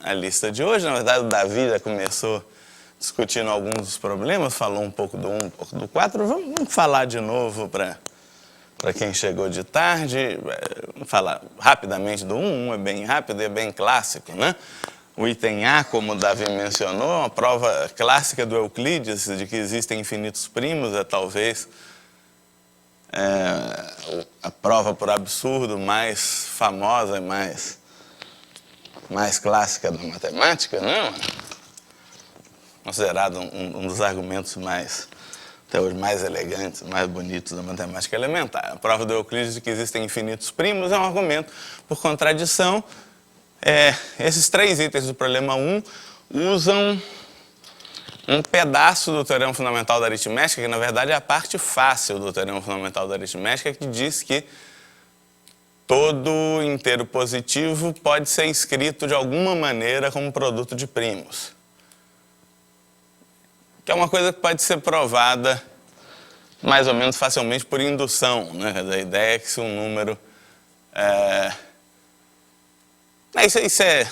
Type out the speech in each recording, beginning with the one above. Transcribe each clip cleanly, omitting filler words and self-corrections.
a lista de hoje. Na verdade, o Davi já começou discutindo alguns dos problemas, falou um pouco do 1, um pouco do 4. Vamos falar de novo para quem chegou de tarde. Vamos falar rapidamente do 1. 1 é bem rápido e é bem clássico, né? O item A, como o Davi mencionou, uma prova clássica do Euclides de que existem infinitos primos, é talvez a prova por absurdo mais famosa e mais clássica da matemática, não? Considerado um dos argumentos até hoje mais elegantes, mais bonitos da matemática elementar. A prova do Euclides de que existem infinitos primos é um argumento por contradição. Esses 3 itens do problema 1 usam um pedaço do teorema fundamental da aritmética, que na verdade é a parte fácil do teorema fundamental da aritmética, que diz que todo inteiro positivo pode ser escrito de alguma maneira como produto de primos. Que é uma coisa que pode ser provada mais ou menos facilmente por indução, né? A ideia é que se um número... Isso é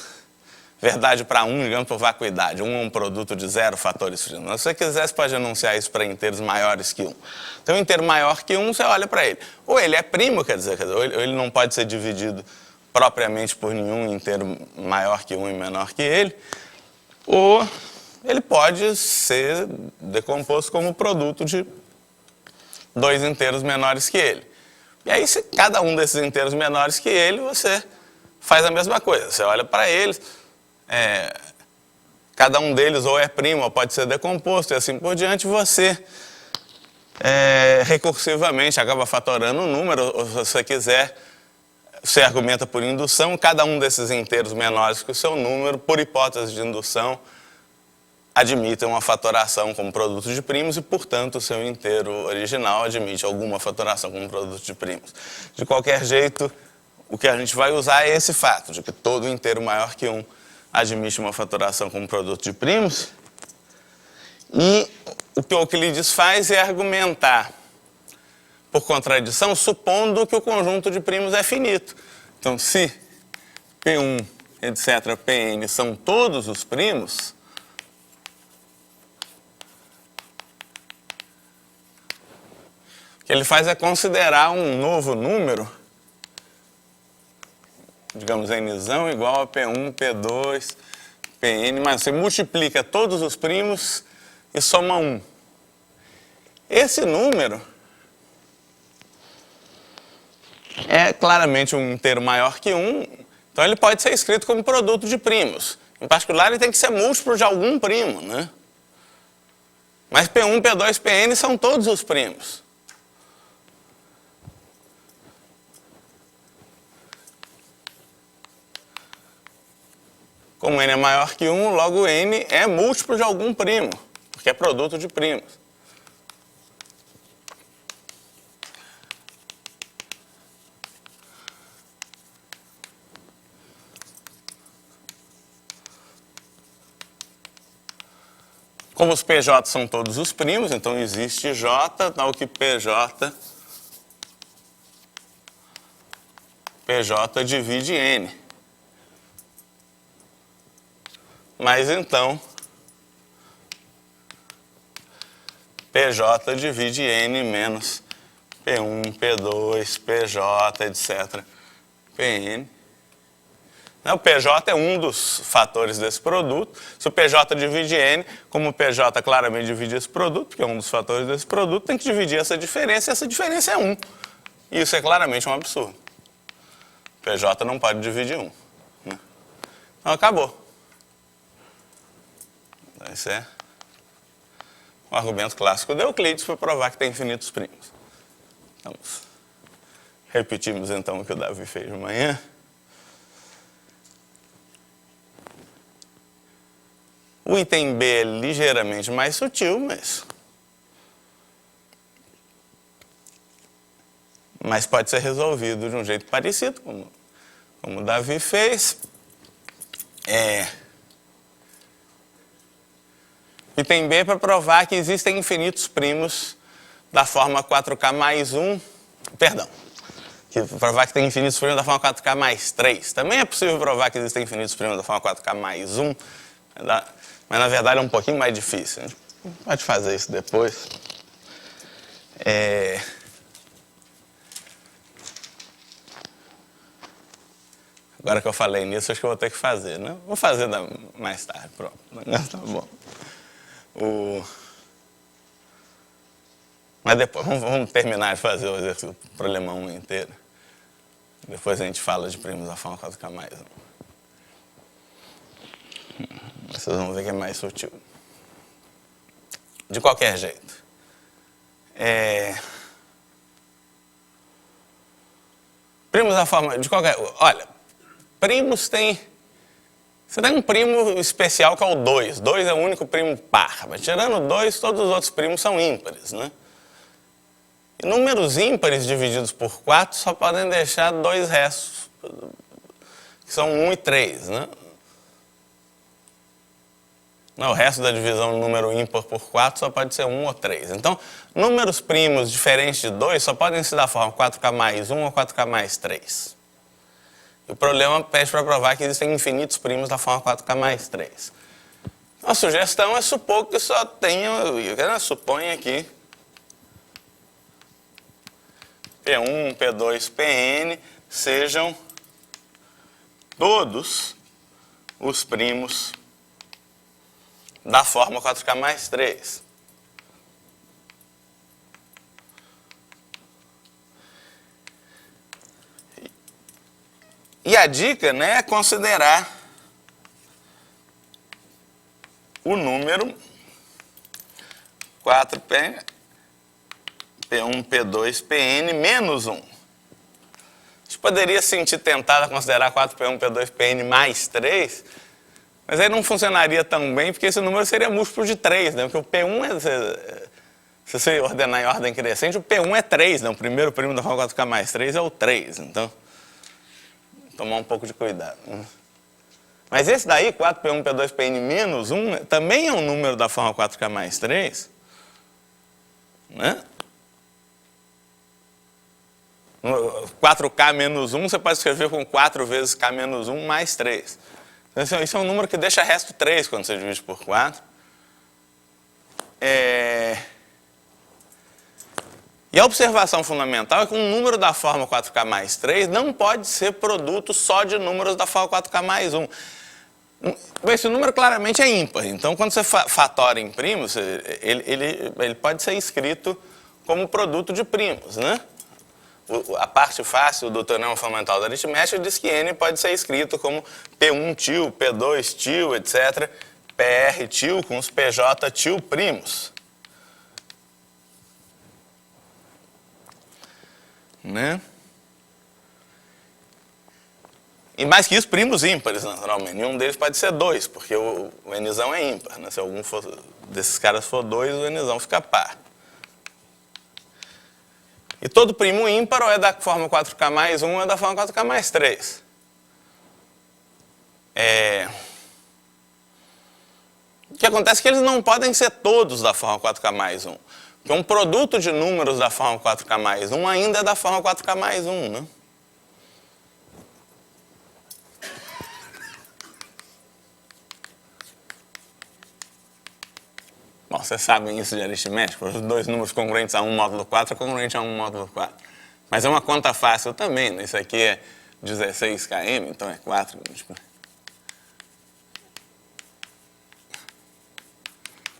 verdade para 1, digamos, por vacuidade. 1 é um produto de 0 fatores. Se você quiser, você pode anunciar isso para inteiros maiores que 1. Então, um inteiro maior que 1, você olha para ele. Ou ele é primo, quer dizer, ou ele não pode ser dividido propriamente por nenhum inteiro maior que 1 e menor que ele, ou ele pode ser decomposto como produto de 2 inteiros menores que ele. E aí, se cada um desses inteiros menores que ele, você faz a mesma coisa. Você olha para eles, cada um deles ou é primo ou pode ser decomposto e assim por diante, você recursivamente acaba fatorando o número, ou se você quiser, você argumenta por indução, cada um desses inteiros menores que o seu número, por hipótese de indução, admite uma fatoração como produto de primos e, portanto, o seu inteiro original admite alguma fatoração como produto de primos. De qualquer jeito, o que a gente vai usar é esse fato, de que todo inteiro maior que 1 admite uma fatoração como produto de primos. E o que o Euclides faz é argumentar por contradição, supondo que o conjunto de primos é finito. Então, se P1, etc., Pn são todos os primos, o que ele faz é considerar um novo número, digamos, nzão igual a P1, P2, Pn, mas você multiplica todos os primos e soma 1. Esse número é claramente um inteiro maior que 1, então ele pode ser escrito como produto de primos. Em particular, ele tem que ser múltiplo de algum primo, né? Mas P1, P2, Pn são todos os primos. Como n é maior que 1, logo n é múltiplo de algum primo, porque é produto de primos. Como os PJ são todos os primos, então existe J, tal que PJ divide N. Mas então, PJ divide N menos P1, P2, PJ, etc. Pn. O PJ é um dos fatores desse produto. Se o PJ divide N, como o PJ claramente divide esse produto, que é um dos fatores desse produto, tem que dividir essa diferença, e essa diferença é 1. E isso é claramente um absurdo. PJ não pode dividir 1. Então, acabou. Esse é o argumento clássico de Euclides para provar que tem infinitos primos. Repetimos então o que o Davi fez de manhã. O item B é ligeiramente mais sutil, mas pode ser resolvido de um jeito parecido, como o Davi fez. Item B é para provar que existem infinitos primos da forma 4K mais 1, provar que tem infinitos primos da forma 4K mais 3. Também é possível provar que existem infinitos primos da forma 4K mais 1, mas na verdade é um pouquinho mais difícil. A gente pode fazer isso depois. Agora que eu falei nisso, acho que eu vou ter que fazer, né? Vou fazer mais tarde, pronto. Tá bom. Mas depois, vamos terminar de fazer o exercício do problemão 1 inteiro. Depois a gente fala de primos da forma 4K mais 1. Vocês vão ver que é mais sutil. De qualquer jeito. Primos da forma... Olha, primos tem... Você tem um primo especial que é o 2. 2 é o único primo par. Mas tirando 2, todos os outros primos são ímpares, né? E números ímpares divididos por 4 só podem deixar 2 restos, que são 1 e 3, né? Não, o resto da divisão do número ímpar por 4 só pode ser 1 ou 3. Então, números primos diferentes de 2 só podem ser da forma 4K mais 1 ou 4K mais 3. E o problema pede para provar que existem infinitos primos da forma 4K mais 3. A sugestão é supor que só tenha... Suponha aqui P1, P2, Pn sejam todos os primos da forma 4K mais 3. E a dica, né, é considerar o número 4P, P1, P2, Pn menos 1. A gente poderia se sentir tentado a considerar 4P1, P2, Pn mais 3, mas aí não funcionaria tão bem, porque esse número seria múltiplo de 3, né? Porque o P1 se você ordenar em ordem crescente, o P1 é 3, né? O primeiro primo da forma 4K mais 3 é o 3, então... Tomar um pouco de cuidado. Mas esse daí, 4P1, P2, Pn menos 1, também é um número da forma 4K mais 3, né? 4K menos 1 você pode escrever com 4 vezes K menos 1 mais 3. Então, isso é um número que deixa resto 3 quando você divide por 4. E a observação fundamental é que um número da forma 4K mais 3 não pode ser produto só de números da forma 4K mais 1. Esse número claramente é ímpar, então quando você fatora em primos, ele pode ser escrito como produto de primos, né? A parte fácil do teorema fundamental da aritmética diz que n pode ser escrito como P1 tio, P2 tio, etc., PR tio com os PJ tio primos. Né? E mais que isso, primos ímpares, naturalmente. Nenhum deles pode ser 2, porque o nzão é ímpar, né? Se algum desses caras for 2, o nzão fica par. E todo primo ímpar ou é da forma 4K mais 1 ou é da forma 4K mais 3. O que acontece é que eles não podem ser todos da forma 4K mais 1. Porque um produto de números da forma 4K mais 1 ainda é da forma 4K mais 1, né? Bom, vocês sabem isso de aritmética, os dois números congruentes a 1 módulo 4 é congruente a 1 módulo 4. Mas é uma conta fácil também, né? Isso aqui é 16 km, então é 4.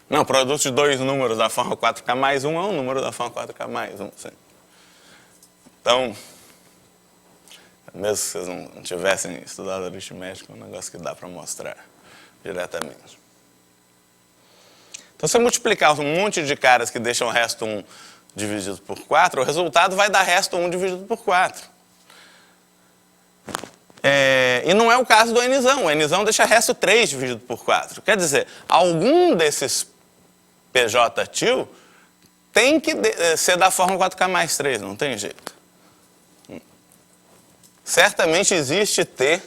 Não, o produto de dois números da forma 4K mais 1 é um número da forma 4K mais 1. Sim. Então, mesmo se vocês não tivessem estudado aritmética, é um negócio que dá para mostrar diretamente. Então, se você multiplicar um monte de caras que deixam o resto 1 dividido por 4, o resultado vai dar resto 1 dividido por 4. E não é o caso do nzão. O nzão deixa resto 3 dividido por 4. Quer dizer, algum desses PJ tio tem que ser da forma 4K mais 3, não tem jeito. Certamente existe T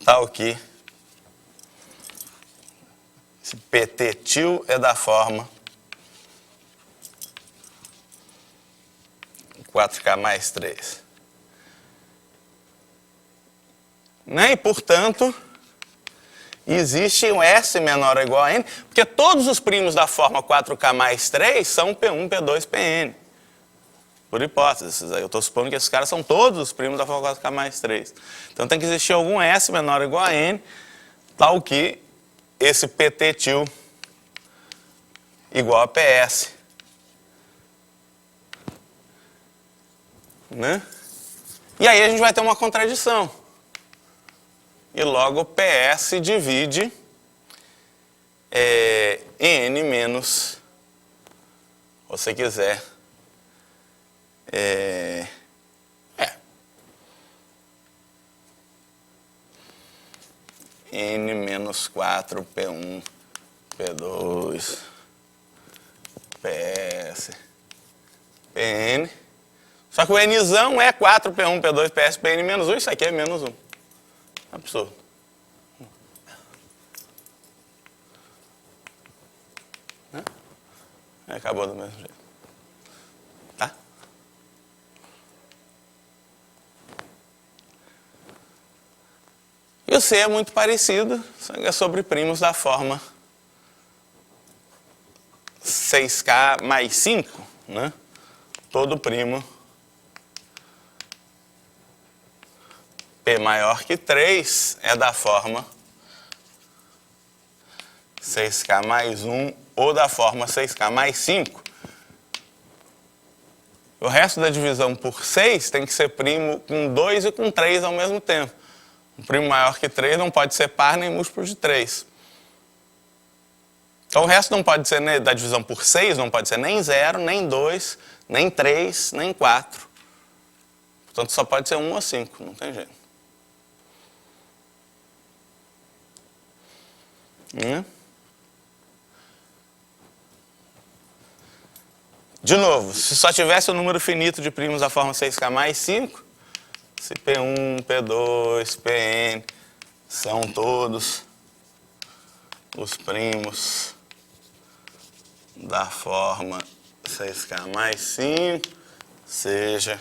tal que esse PT tio é da forma 4K mais 3. Né? E, portanto, existe um S menor ou igual a N, porque todos os primos da forma 4K mais 3 são P1, P2, Pn. Por hipótese, eu estou supondo que esses caras são todos os primos da forma 4K mais 3. Então tem que existir algum S menor ou igual a N, tal que esse PT til igual a PS. Né? E aí a gente vai ter uma contradição. E logo PS divide N menos, ou se quiser, N menos 4 P1, P2, PS, Pn. Só que o Nzão é 4 P1, P2, PS, Pn menos 1, isso aqui é menos 1. Absurdo. Acabou do mesmo jeito. Tá? E o C é muito parecido, só que é sobre primos da forma 6K mais 5, né? Todo primo P maior que 3 é da forma 6K mais 1 ou da forma 6K mais 5. O resto da divisão por 6 tem que ser primo com 2 e com 3 ao mesmo tempo. Um primo maior que 3 não pode ser par nem múltiplo de 3. Então o resto não pode ser, né, da divisão por 6, não pode ser nem 0, nem 2, nem 3, nem 4. Portanto só pode ser 1 ou 5, não tem jeito. De novo, se só tivesse o número finito de primos da forma 6K mais 5, se P1, P2, Pn são todos os primos da forma 6K mais 5, seja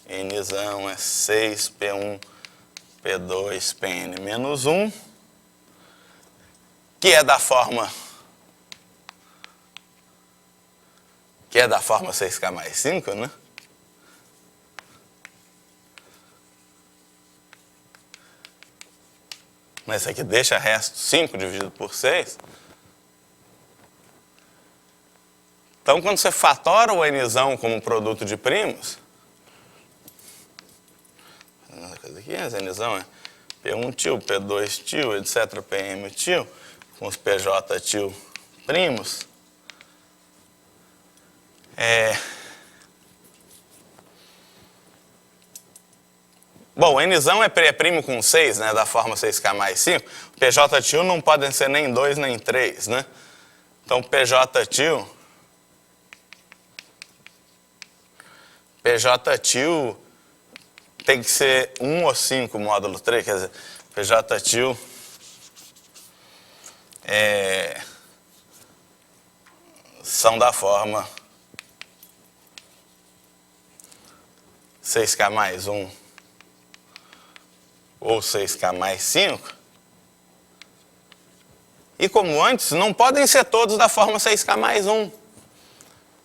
Nzão é 6 P1, P2, Pn menos 1, que é da forma 6K mais 5, né? Mas isso aqui deixa resto 5 dividido por 6. Então, quando você fatora o Nzão como produto de primos, esse Nzão é P1 til, P2 til, etc. Pm til, com os PJ til primos. Bom, o Nzão é primo com 6, né, da forma 6K mais 5. O PJ til não podem ser nem 2 nem 3, né? Então, PJ til tem que ser 1 ou 5 módulo 3, quer dizer, PJ til são da forma 6K mais 1 ou 6K mais 5. E como antes, não podem ser todos da forma 6K mais 1.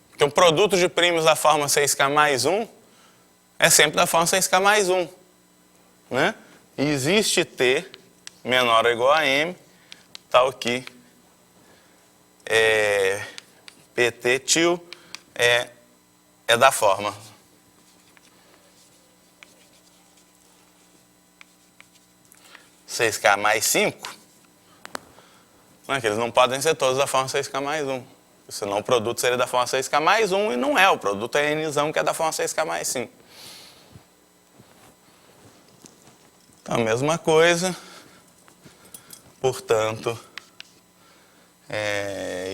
Porque o produto de primos da forma 6K mais 1 é sempre da forma 6K mais 1. Né? E existe T menor ou igual a M, tal que PT til é da forma 6K mais 5, né, que eles não podem ser todos da forma 6K mais 1. Senão o produto seria da forma 6K mais 1 e não é. O produto é Nzão, que é da forma 6K mais 5. Então, a mesma coisa. Portanto,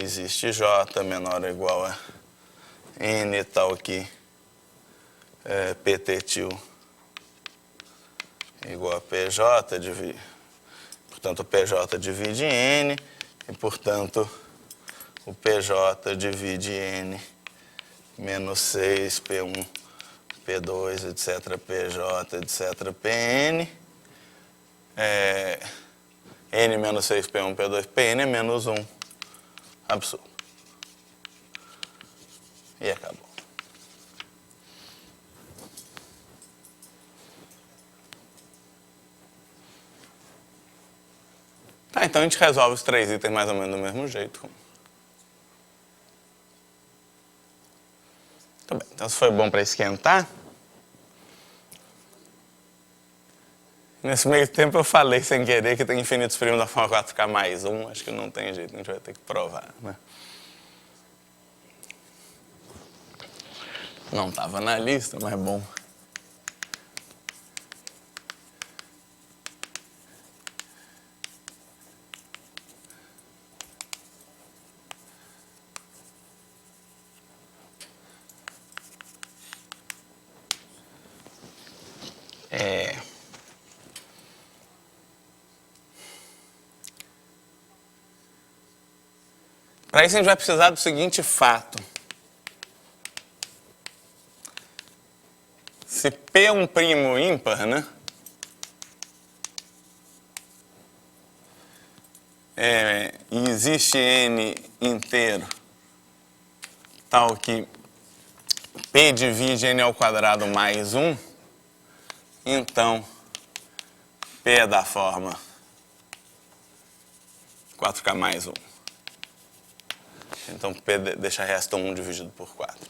existe J menor ou igual a N tal que PT til igual a PJ, portanto o PJ divide N, e portanto o PJ divide N menos 6, P1, P2, etc., PJ, etc., PN. N menos 6, P1, P2, PN é menos 1. Absurdo. E acabou. Tá, então a gente resolve os 3 itens mais ou menos do mesmo jeito. Muito bem, então isso foi bom para esquentar. Nesse meio tempo eu falei sem querer que tem infinitos primos da forma 4K mais 1. Acho que não tem jeito, a gente vai ter que provar, né? Não estava na lista, mas é bom. Para isso a gente vai precisar do seguinte fato. Se P é um primo ímpar, né? E existe N inteiro tal que P divide N ao quadrado mais 1, então P é da forma 4K mais 1. Então P deixa resto 1 dividido por 4.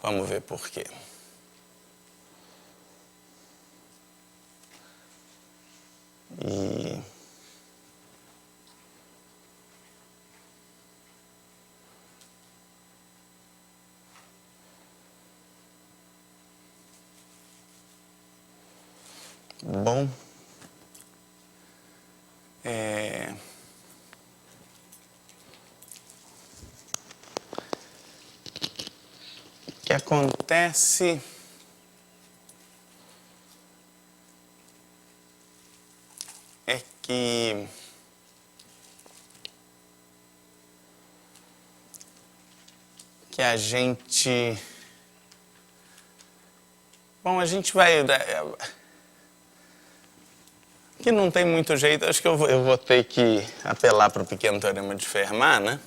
Vamos ver por quê. Bom. O que acontece é que a gente... Bom, a gente vai... Que não tem muito jeito, acho que eu vou ter que apelar para o pequeno teorema de Fermat, né?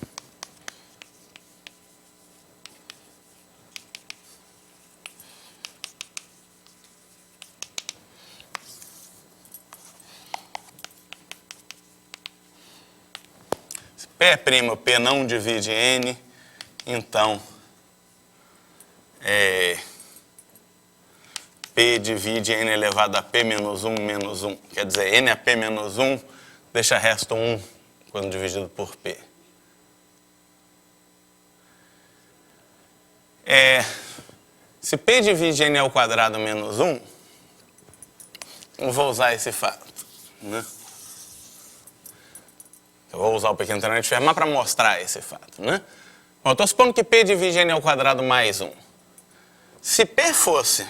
Se P é primo, P não divide N, então P divide N elevado a P menos 1 menos 1. Quer dizer, N a P menos 1 deixa resto 1 quando dividido por P. Se P divide N ao quadrado menos 1, eu vou usar esse fato, né? Eu vou usar o pequeno teorema de Fermat para mostrar esse fato, né? Bom, eu estou supondo que P divide N ao quadrado mais 1. Se P fosse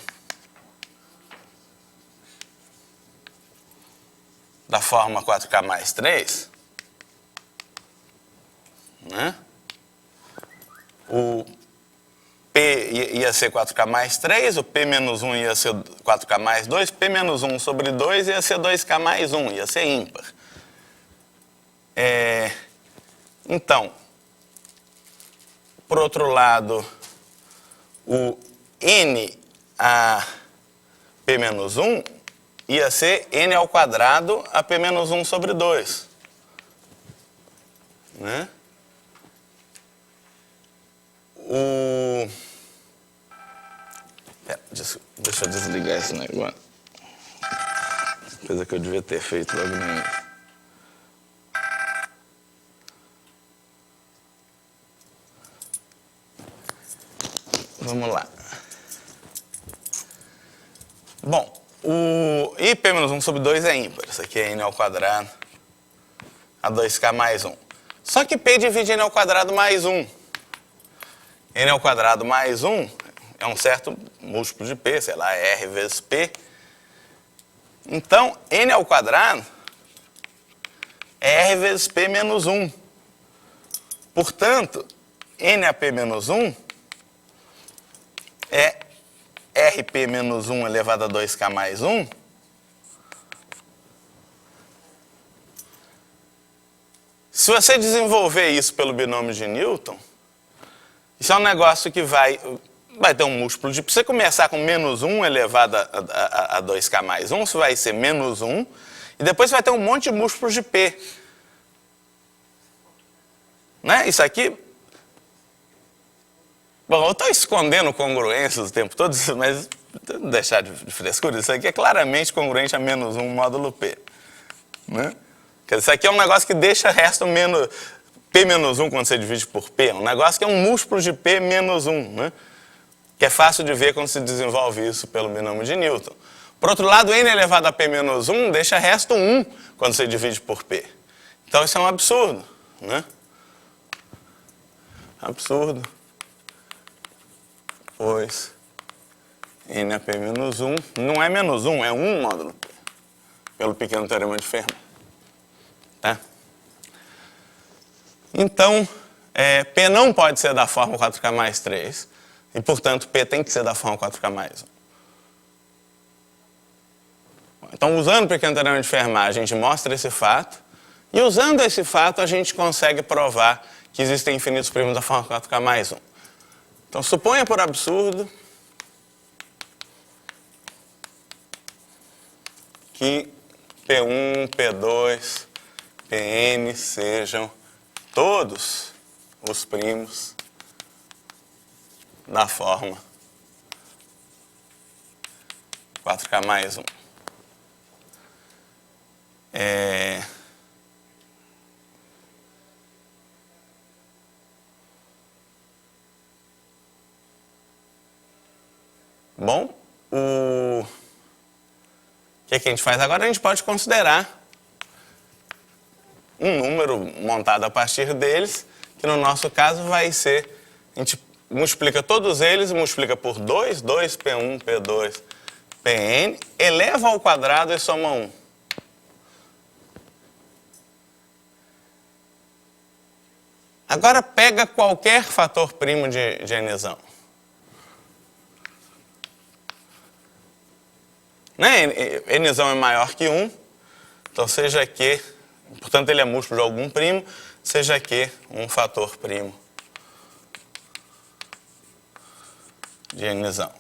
da forma 4K mais 3, né? O P ia ser 4K mais 3, o P menos 1 ia ser 4K mais 2, P menos 1 sobre 2 ia ser 2K mais 1, ia ser ímpar. Então, por outro lado, o N a P menos 1 ia ser N ao quadrado a P menos 1 sobre 2. Né? Deixa eu desligar esse negócio. Coisa que eu devia ter feito logo no início. Vamos lá. Bom, o P menos 1 sobre 2 é ímpar. Isso aqui é N ao quadrado a 2K mais 1. Só que P divide N ao quadrado mais 1. N ao quadrado mais 1 é um certo múltiplo de P, sei lá, R vezes P. Então, N ao quadrado é R vezes P menos 1. Portanto, NAP menos 1 é RP menos 1 elevado a 2K mais 1. Se você desenvolver isso pelo binômio de Newton, isso é um negócio que vai ter um múltiplo de... Se você começar com menos 1 elevado a 2K mais 1, isso vai ser menos 1, e depois vai ter um monte de múltiplos de P. Né? Isso aqui... Bom, eu estou escondendo congruências o tempo todo, mas não deixar de frescura, isso aqui é claramente congruente a menos 1 módulo P. Né? Isso aqui é um negócio que deixa resto menos, P menos 1 quando você divide por P. É um negócio que é um múltiplo de P menos 1. Né? Que é fácil de ver quando se desenvolve isso pelo binômio de Newton. Por outro lado, N elevado a P menos 1 deixa resto 1 quando você divide por P. Então isso é um absurdo. Né? Absurdo. Pois N a P menos 1 não é menos 1, é 1 módulo P. Pelo pequeno teorema de Fermat. Tá? Então, P não pode ser da forma 4K mais 3. E, portanto, P tem que ser da forma 4K mais 1. Então, usando o pequeno teorema de Fermat, a gente mostra esse fato. E, usando esse fato, a gente consegue provar que existem infinitos primos da forma 4K mais 1. Então, suponha por absurdo que P1, P2, Pn sejam todos os primos da forma 4K mais 1. Bom, o que a gente faz agora? A gente pode considerar um número montado a partir deles, que no nosso caso vai ser, a gente multiplica todos eles, multiplica por 2, 2P1, P2, Pn, eleva ao quadrado e soma 1. Agora pega qualquer fator primo de Nzão. Né? Nzão é maior que 1, então seja que, portanto ele é múltiplo de algum primo, seja que um fator primo de Nzão.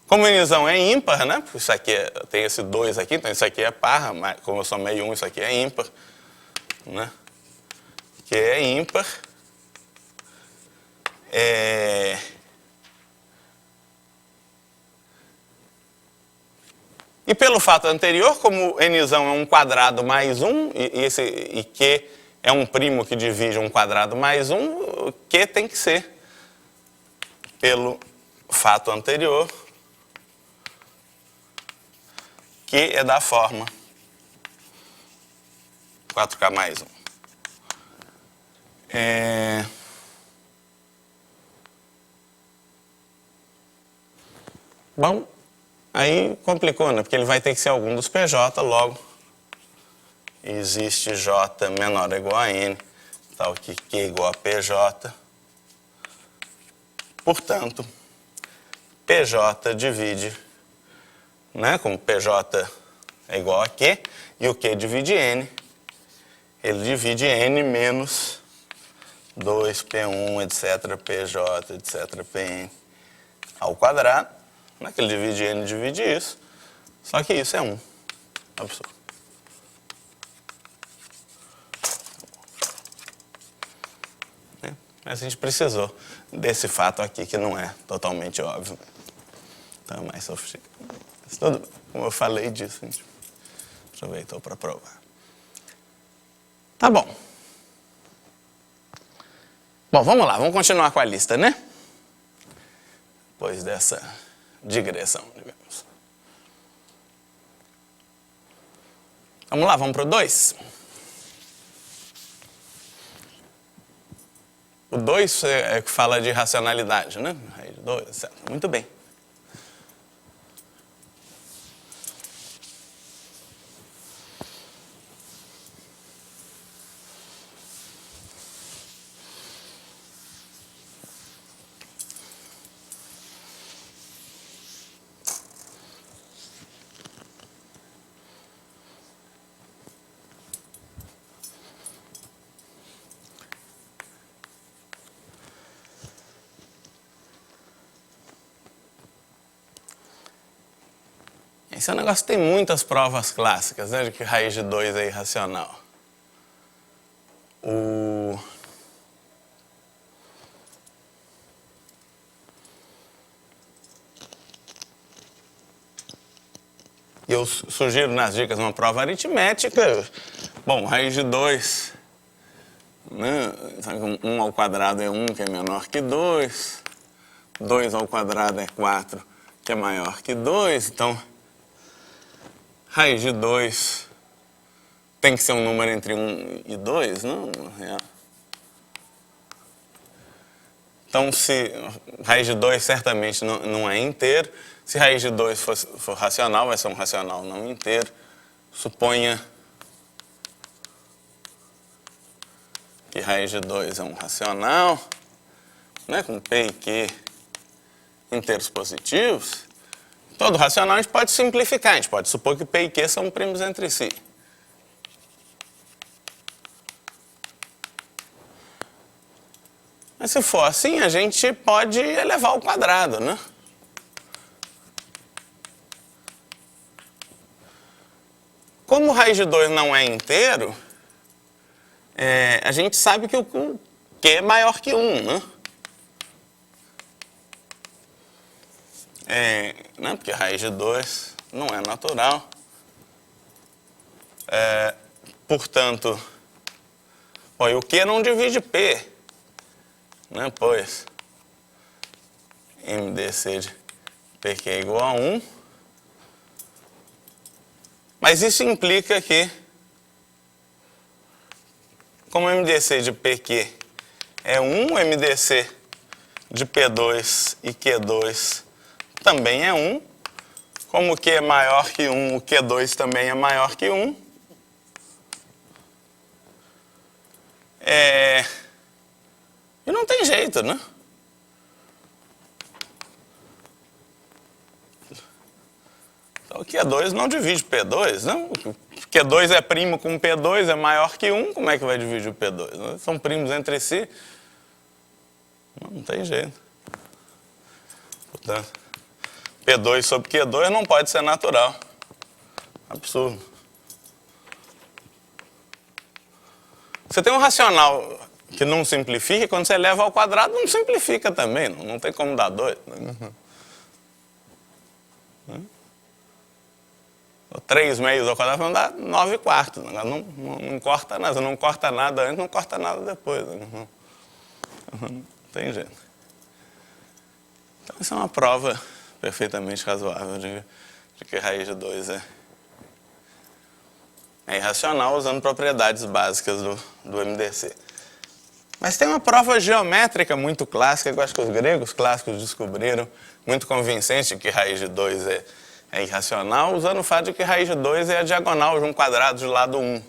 Como Nzão é ímpar, né? Isso aqui tem esse 2 aqui, então isso aqui é par, mas como eu somei 1, isso aqui é ímpar. Né? Que é ímpar. E pelo fato anterior, como Nzão é um quadrado mais 1, e Q é um primo que divide um quadrado mais 1, o Q tem que ser, pelo fato anterior, que é da forma 4K mais 1. Bom, aí complicou, né? Porque ele vai ter que ser algum dos PJ, logo existe J menor ou igual a N, tal que Q é igual a PJ. Portanto, PJ divide, né? Como PJ é igual a Q, e o Q divide N, ele divide N menos 2P1, etc, PJ, etc, Pn ao quadrado. Não é que ele divide N, divide isso, só que isso é 1. Absurdo. Mas a gente precisou desse fato aqui, que não é totalmente óbvio. Então é mais sofisticado. Mas tudo bem. Como eu falei disso, a gente aproveitou para provar. Tá bom. Bom, vamos lá, vamos continuar com a lista, né? Depois dessa digressão, digamos. Vamos lá, vamos para o 2. O 2 é que fala de racionalidade, né? Raiz de 2, etc. Muito bem. Esse é um negócio que tem muitas provas clássicas, né, de que raiz de 2 é irracional. E eu sugiro nas dicas uma prova aritmética. Bom, raiz de 2, né? 1 ao quadrado é 1, que é menor que 2. 2 ao quadrado é 4, que é maior que 2. Então, raiz de 2 tem que ser um número entre 1 e 2, não? Então, se raiz de 2 certamente não é inteiro. Se raiz de 2 for racional, vai ser um racional não inteiro. Suponha que raiz de 2 é um racional, né, com P e Q inteiros positivos. Todo racional a gente pode simplificar, a gente pode supor que P e Q são primos entre si. Mas se for assim, a gente pode elevar ao quadrado, né? Como raiz de 2 não é inteiro, a gente sabe que o Q é maior que 1, né? Né? Porque raiz de 2 não é natural. Portanto, e o Q não divide P, né? Pois MDC de PQ é igual a 1. Mas isso implica que, como MDC de PQ é 1, MDC de P2 e Q2 também é 1. Como o Q é maior que 1, o Q2 também é maior que 1. E não tem jeito, né? Então, o Q2 não divide P2, não? Q2 é primo com P2, é maior que 1, como é que vai dividir o P2? São primos entre si. Não tem jeito. Portanto, P2 sobre Q2 não pode ser natural. Absurdo. Você tem um racional que não simplifica, e quando você leva ao quadrado, não simplifica também. Não tem como dar 2. 3 meios ao quadrado vai dar 9 quartos. Não corta nada. Não corta nada antes, não corta nada depois. Não tem jeito. Então, isso é uma prova perfeitamente razoável de que raiz de 2 é irracional, usando propriedades básicas do MDC. Mas tem uma prova geométrica muito clássica, que eu acho que os gregos clássicos descobriram, muito convincente, de que raiz de 2 é irracional, usando o fato de que raiz de 2 é a diagonal de um quadrado de lado 1.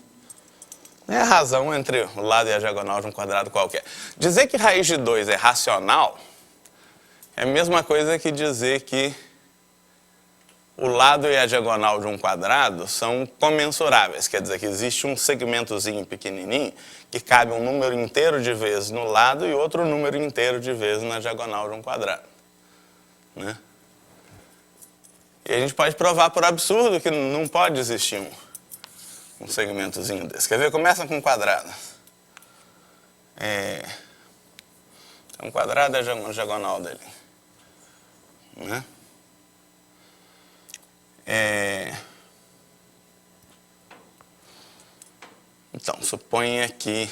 É a razão entre o lado e a diagonal de um quadrado qualquer. Dizer que raiz de 2 é racional é a mesma coisa que dizer que o lado e a diagonal de um quadrado são comensuráveis. Quer dizer que existe um segmentozinho pequenininho que cabe um número inteiro de vezes no lado e outro número inteiro de vezes na diagonal de um quadrado, né? E a gente pode provar por absurdo que não pode existir um segmentozinho desse. Quer ver? Começa com um quadrado. Um quadrado é a diagonal dele, né? Então, suponha que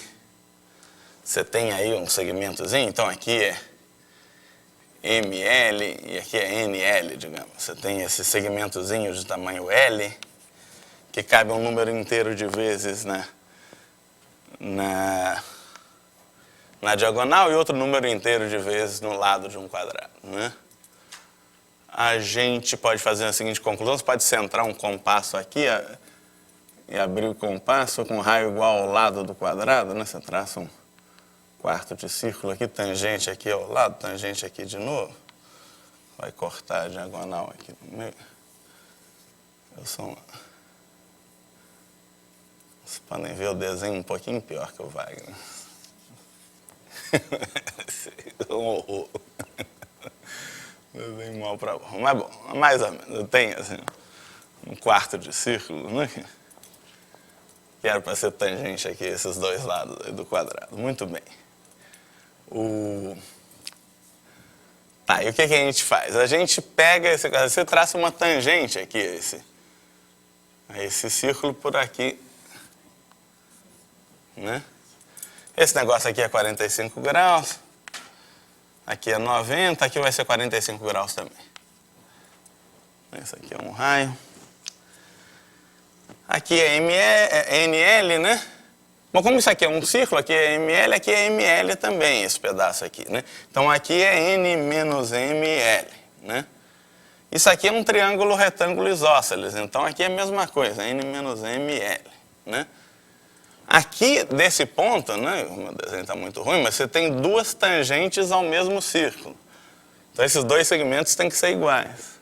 você tem aí um segmentozinho. Então, aqui é ML e aqui é NL, digamos. Você tem esse segmentozinho de tamanho L, que cabe um número inteiro de vezes na diagonal e outro número inteiro de vezes no lado de um quadrado, né? A gente pode fazer a seguinte conclusão: você pode centrar um compasso aqui e abrir o compasso com raio igual ao lado do quadrado, né? Você traça um quarto de círculo aqui, tangente aqui ao lado, tangente aqui de novo. Vai cortar a diagonal aqui no meio. Vocês podem ver o desenho um pouquinho pior que o Wagner. É um horror. Desenho mal para bom. Mas bom, mais ou menos. Tem assim, um quarto de círculo, né? Que era para ser tangente aqui, esses dois lados do quadrado. Muito bem. Tá, e o que a gente faz? A gente pega esse quadrado, você traça uma tangente aqui, esse círculo por aqui, né? Esse negócio aqui é 45 graus, aqui é 90, aqui vai ser 45 graus também. Esse aqui é um raio. Aqui é NL, né? Bom, como isso aqui é um círculo, aqui é ML, aqui é ML também, esse pedaço aqui, né? Então aqui é N menos ML, né? Isso aqui é um triângulo retângulo isósceles, então aqui é a mesma coisa, N menos ML, né? Aqui, desse ponto, né? O meu desenho está muito ruim, mas você tem duas tangentes ao mesmo círculo. Então esses dois segmentos têm que ser iguais.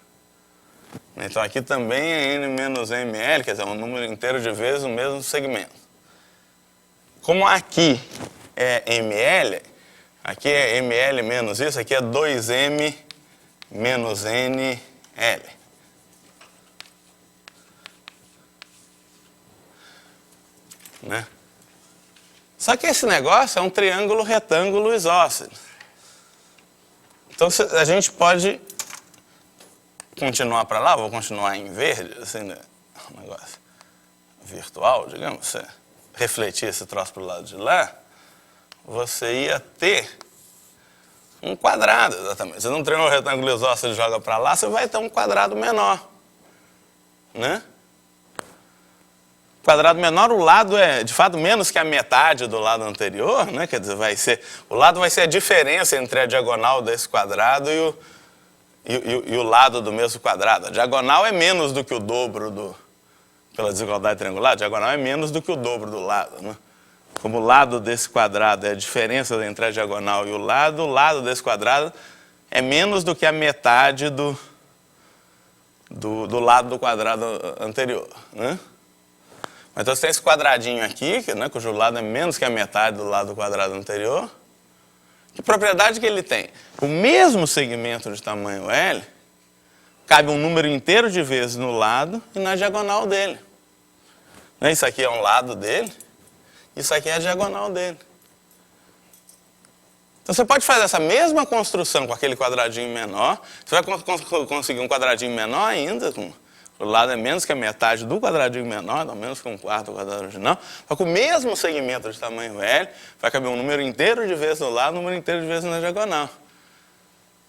Então aqui também é N menos ML, quer dizer, um número inteiro de vezes o mesmo segmento. Como aqui é ML, aqui é ML menos isso, aqui é 2M menos NL. Né? Só que esse negócio é um triângulo retângulo isósceles. Então a gente pode continuar para lá, vou continuar em verde, assim, né? Um negócio virtual, digamos, você refletir esse troço para o lado de lá, você ia ter um quadrado, exatamente. Você não treina um retângulo isósceles e joga para lá, você vai ter um quadrado menor, né? Quadrado menor, o lado é, de fato, menos que a metade do lado anterior, né? Quer dizer, o lado vai ser a diferença entre a diagonal desse quadrado e o lado do mesmo quadrado. A diagonal é menos do que o dobro pela desigualdade triangular, a diagonal é menos do que o dobro do lado, né? Como o lado desse quadrado é a diferença entre a diagonal e o lado desse quadrado é menos do que a metade do lado do quadrado anterior, né? Então você tem esse quadradinho aqui, né, cujo lado é menos que a metade do lado do quadrado anterior. Que propriedade que ele tem? O mesmo segmento de tamanho L cabe um número inteiro de vezes no lado e na diagonal dele. Isso aqui é um lado dele, isso aqui é a diagonal dele. Então você pode fazer essa mesma construção com aquele quadradinho menor, você vai conseguir um quadradinho menor ainda, o lado é menos que a metade do quadradinho menor, então menos que um quarto do quadrado original, só com o mesmo segmento de tamanho L, vai caber um número inteiro de vezes no lado, um número inteiro de vezes na diagonal.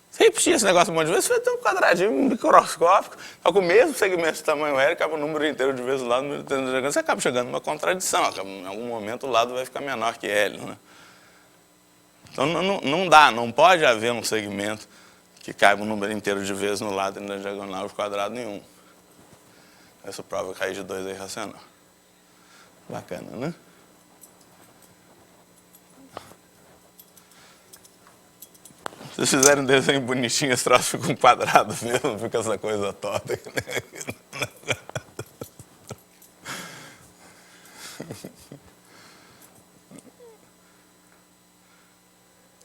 Se repetir esse negócio um monte de vezes, você vai ter um quadradinho microscópico, só com o mesmo segmento de tamanho L, cabe um número inteiro de vezes no lado, um número inteiro na diagonal, você acaba chegando numa contradição, em algum momento o lado vai ficar menor que L, né? Então não pode haver um segmento que caiba um número inteiro de vezes no lado e na diagonal de quadrado nenhum. Essa prova que raiz de 2 é irracional. Bacana, né? Se vocês fizerem um desenho bonitinho, esse troço fica um quadrado mesmo, fica essa coisa torta.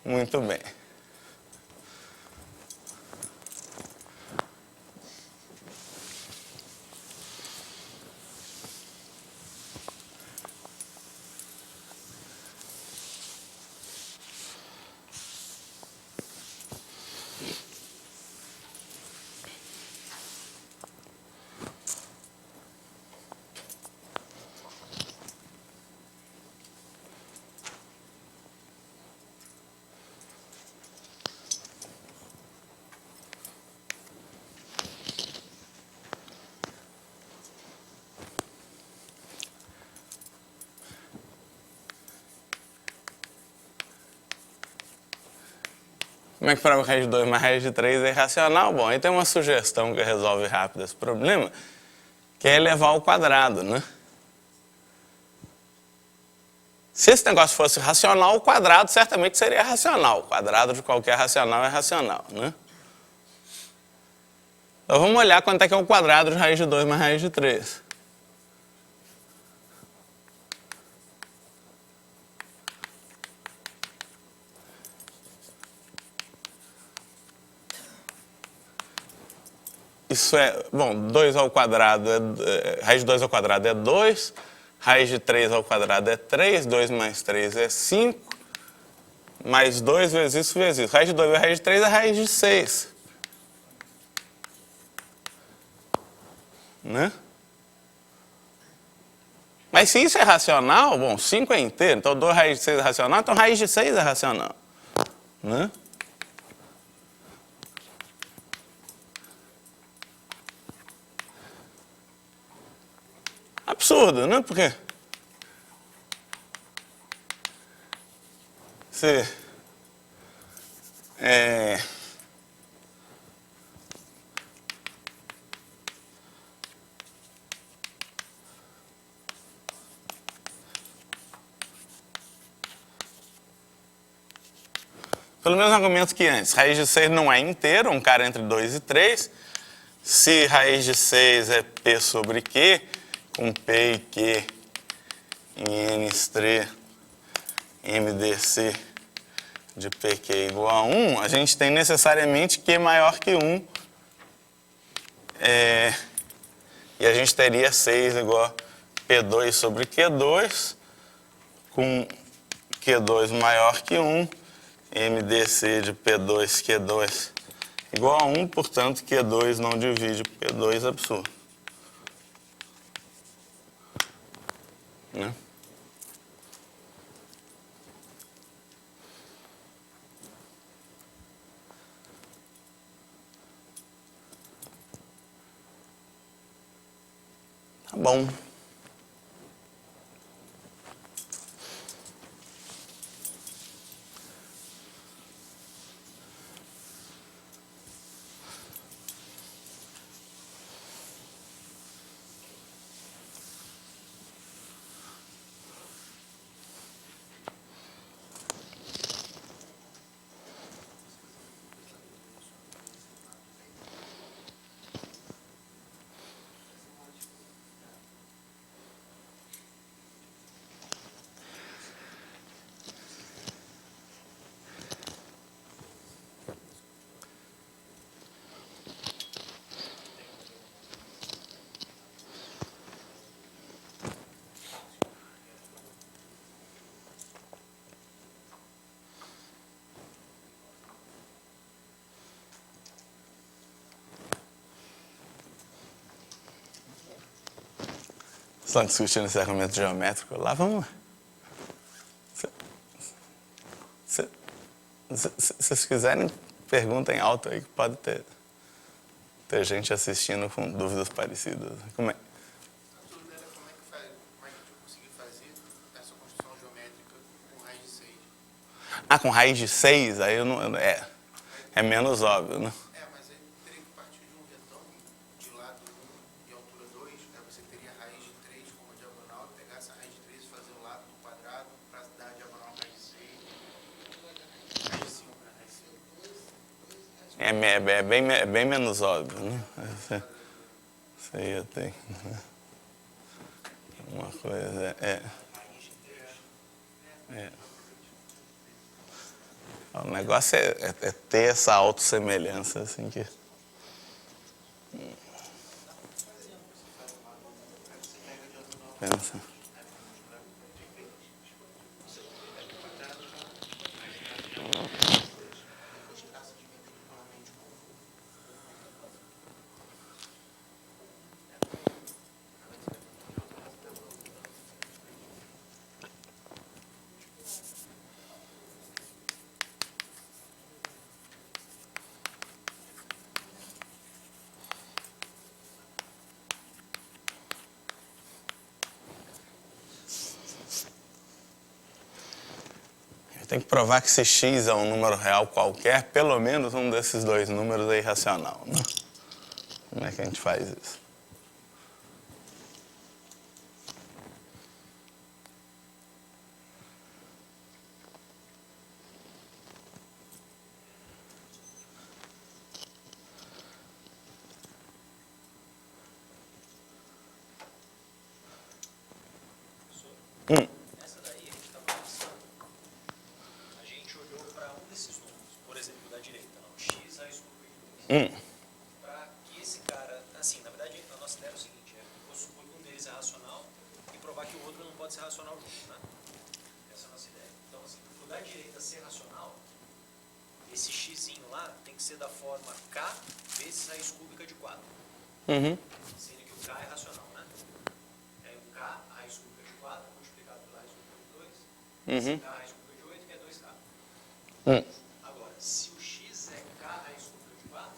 Muito bem. Como é que prova que raiz de 2 mais raiz de 3 é irracional? Bom, aí tem uma sugestão que resolve rápido esse problema, que é elevar ao quadrado, né? Se esse negócio fosse racional, o quadrado certamente seria racional. O quadrado de qualquer racional é racional, né? Então vamos olhar quanto é que é o quadrado de raiz de 2 mais raiz de 3. Isso é, bom, 2 ao quadrado, raiz de 2 ao quadrado é 2, raiz de 3 ao quadrado é 3, 2 mais 3 é 5, mais 2 vezes isso, vezes isso. Raiz de 2 vezes raiz de 3 é raiz de 6. Né? Mas se isso é racional, bom, 5 é inteiro, então 2 raiz de 6 é racional, então raiz de 6 é racional. Né? Absurdo, né? Porque se pelo mesmo argumento que antes, raiz de 6 não é inteiro, um cara entre 2 e 3. Se raiz de 6 é P sobre Q, com P e Q em N3 MDC de PQ igual a 1, a gente tem necessariamente Q maior que 1. E a gente teria 6 igual a P2 sobre Q2, com Q2 maior que 1, MDC de P2, Q2 igual a 1, portanto, Q2 não divide P2, absurdo. Né? Tá bom. Estão discutindo esse argumento geométrico lá, vamos lá. Se vocês quiserem, perguntem alto aí, que pode ter gente assistindo com dúvidas parecidas. Como é? A dúvida era como é que a gente vai conseguir fazer essa construção geométrica com raiz de 6. Ah, com raiz de 6, aí eu não. É menos óbvio, né? Mas aí teria que partir de um retângulo de lado 1 e altura 2, aí você teria a raiz de 3 como diagonal, pegar essa raiz de 3 e fazer o lado do quadrado para dar a diagonal raiz de 6. Raiz de 5, né? Raiz de 5. É bem menos óbvio, né? Isso aí eu tenho. Uma coisa. O negócio é ter essa autossemelhança, assim, que... Pensa. Tem que provar que se x é um número real qualquer, pelo menos um desses dois números é irracional, né? Como é que a gente faz isso? Essa daí a gente estava pensando, a gente olhou para um desses números, por exemplo, da direita, não, x raiz cúbica de 2. Para que esse cara esse xzinho lá tem que ser da forma k vezes raiz cúbica de 4. Uhum. Sendo que o k é racional, né? É o k, raiz cúbica de 4, multiplicado pela raiz cúbica de 2. Uhum. Esse k, raiz cúbica de 8, que é 2k. Agora, se o x é k raiz cúbica de 4,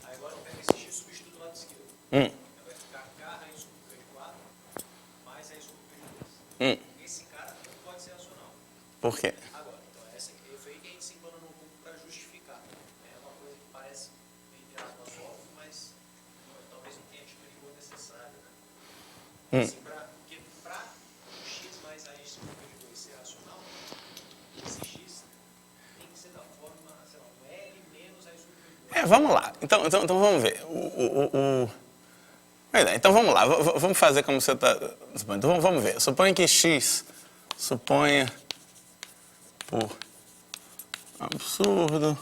aí agora eu pego esse x e substituo do lado esquerdo. Aí vai ficar k raiz cúbica de 4 mais raiz cúbica de 2. Esse cara não pode ser racional. Por quê? Agora, então foi aí que a gente se embana no cúbico para justificar. É uma coisa que parece, entre aspas, óbvio, mas talvez não tenha tido o rigor necessário, né? Assim, porque para o x mais raiz cúbica de 2 ser racional, esse x tem que ser da forma, sei lá, um L menos raiz cúbica de 2. Vamos lá. Então vamos ver. Então vamos lá. Vamos fazer como você está supondo. Então vamos ver. Suponha que x, por absurdo,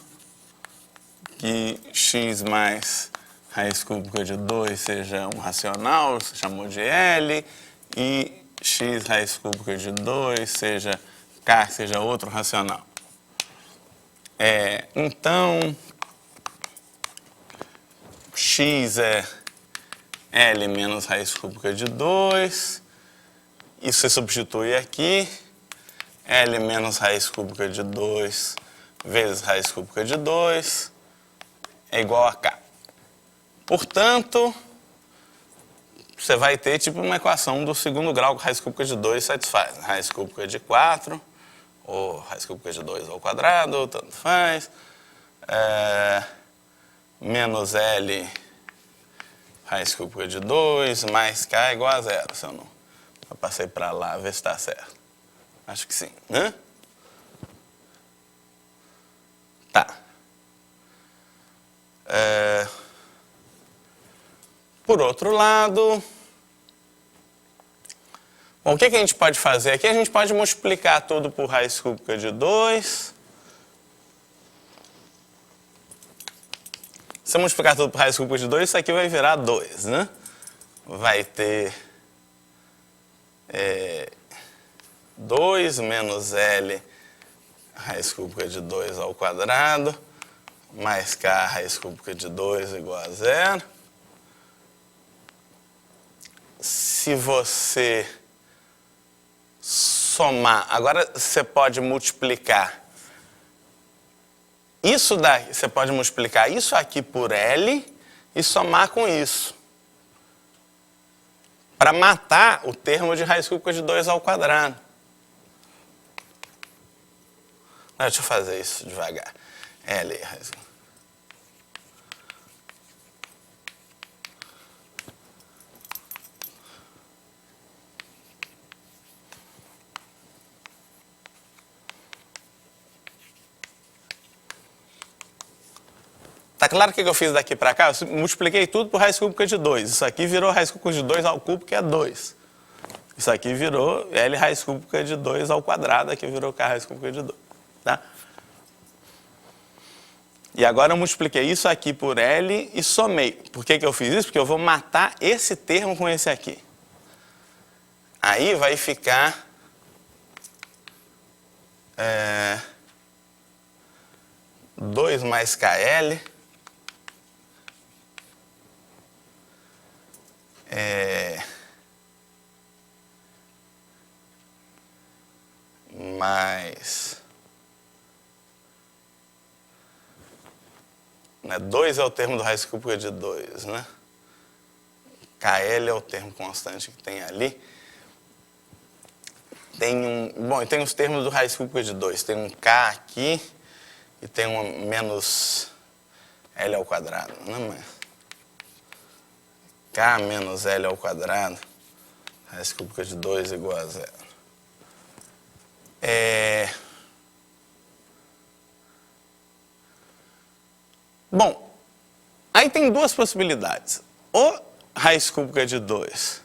que x mais raiz cúbica de 2 seja um racional, você chamou de L, e x raiz cúbica de 2 seja k, seja outro racional. Então, x é L menos raiz cúbica de 2, isso você substitui aqui, L menos raiz cúbica de 2 vezes raiz cúbica de 2 é igual a K. Portanto, você vai ter tipo uma equação do segundo grau que raiz cúbica de 2 satisfaz. Raiz cúbica de 4, ou raiz cúbica de 2 ao quadrado, tanto faz. Menos L raiz cúbica de 2 mais K igual a 0. Se eu passei para lá, ver se está certo. Acho que sim, né? Tá. Por outro lado, bom, o que a gente pode fazer aqui? A gente pode multiplicar tudo por raiz cúbica de 2. Se eu multiplicar tudo por raiz cúbica de 2, isso aqui vai virar 2, né? Vai ter 2 menos L raiz cúbica de 2 ao quadrado, mais K raiz cúbica de 2 igual a 0. Se você somar, agora você pode multiplicar isso daqui, você pode multiplicar isso aqui por L e somar com isso, para matar o termo de raiz cúbica de 2 ao quadrado. Deixa eu fazer isso devagar. L raiz cúbica. Tá claro o que eu fiz daqui para cá? Eu multipliquei tudo por raiz cúbica de 2. Isso aqui virou raiz cúbica de 2 ao cubo, que é 2. Isso aqui virou L raiz cúbica de 2 ao quadrado, aqui virou K raiz cúbica de 2. Tá? E agora eu multipliquei isso aqui por L e somei. Por que eu fiz isso? Porque eu vou matar esse termo com esse aqui. Aí vai ficar 2 mais KL mais 2 é o termo do raiz cúbica de 2, né? KL é o termo constante que tem ali. Bom, e tem os termos do raiz cúbica de 2. Tem um K aqui e tem um menos L ao quadrado, né? K menos L ao quadrado, raiz cúbica de 2 igual a 0. Bom, aí tem duas possibilidades. Ou raiz cúbica de 2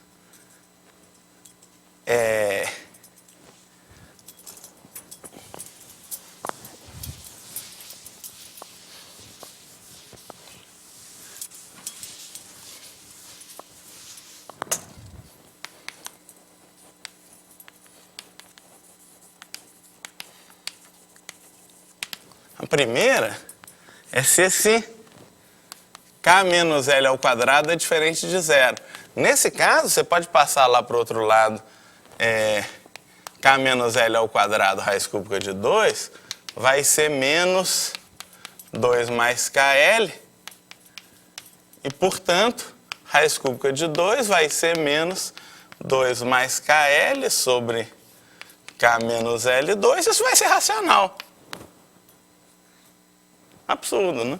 A primeira é se esse k menos L ao quadrado é diferente de zero. Nesse caso, você pode passar lá para o outro lado, k menos L ao quadrado raiz cúbica de 2 vai ser menos 2 mais KL. E, portanto, raiz cúbica de 2 vai ser menos 2 mais KL sobre K menos L2. Isso vai ser racional. Absurdo, né?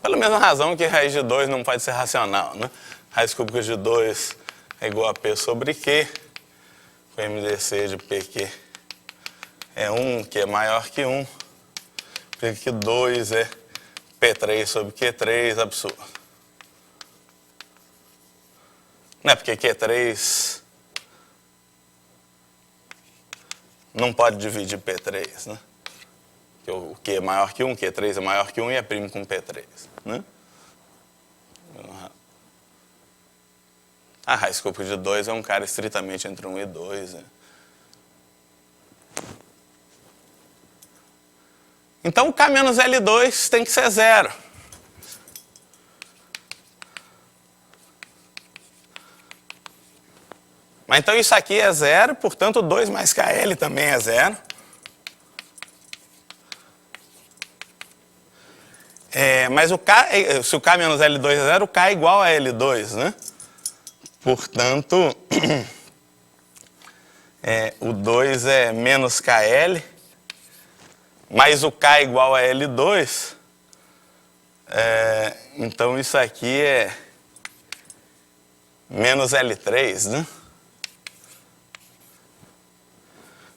Pela mesma razão que raiz de 2 não pode ser racional, né? Raiz cúbica de 2 é igual a P sobre Q. O MDC de PQ é 1, que é maior que 1. Implica que 2 é P3 sobre Q3, absurdo. Não é porque Q3 não pode dividir P3, né? Porque o Q é maior que 1, Q3 é maior que 1 e é primo com P3, né? A raiz cúbica de 2 é um cara estritamente entre 1 e 2. Né? Então, o K menos L2 tem que ser zero. Mas então isso aqui é zero, portanto, 2 mais KL também é zero. Mas o K, se o K menos L2 é zero, o K é igual a L2, né? Portanto, o 2 é menos KL, mais o K é igual a L2. Então, isso aqui é menos L3, né?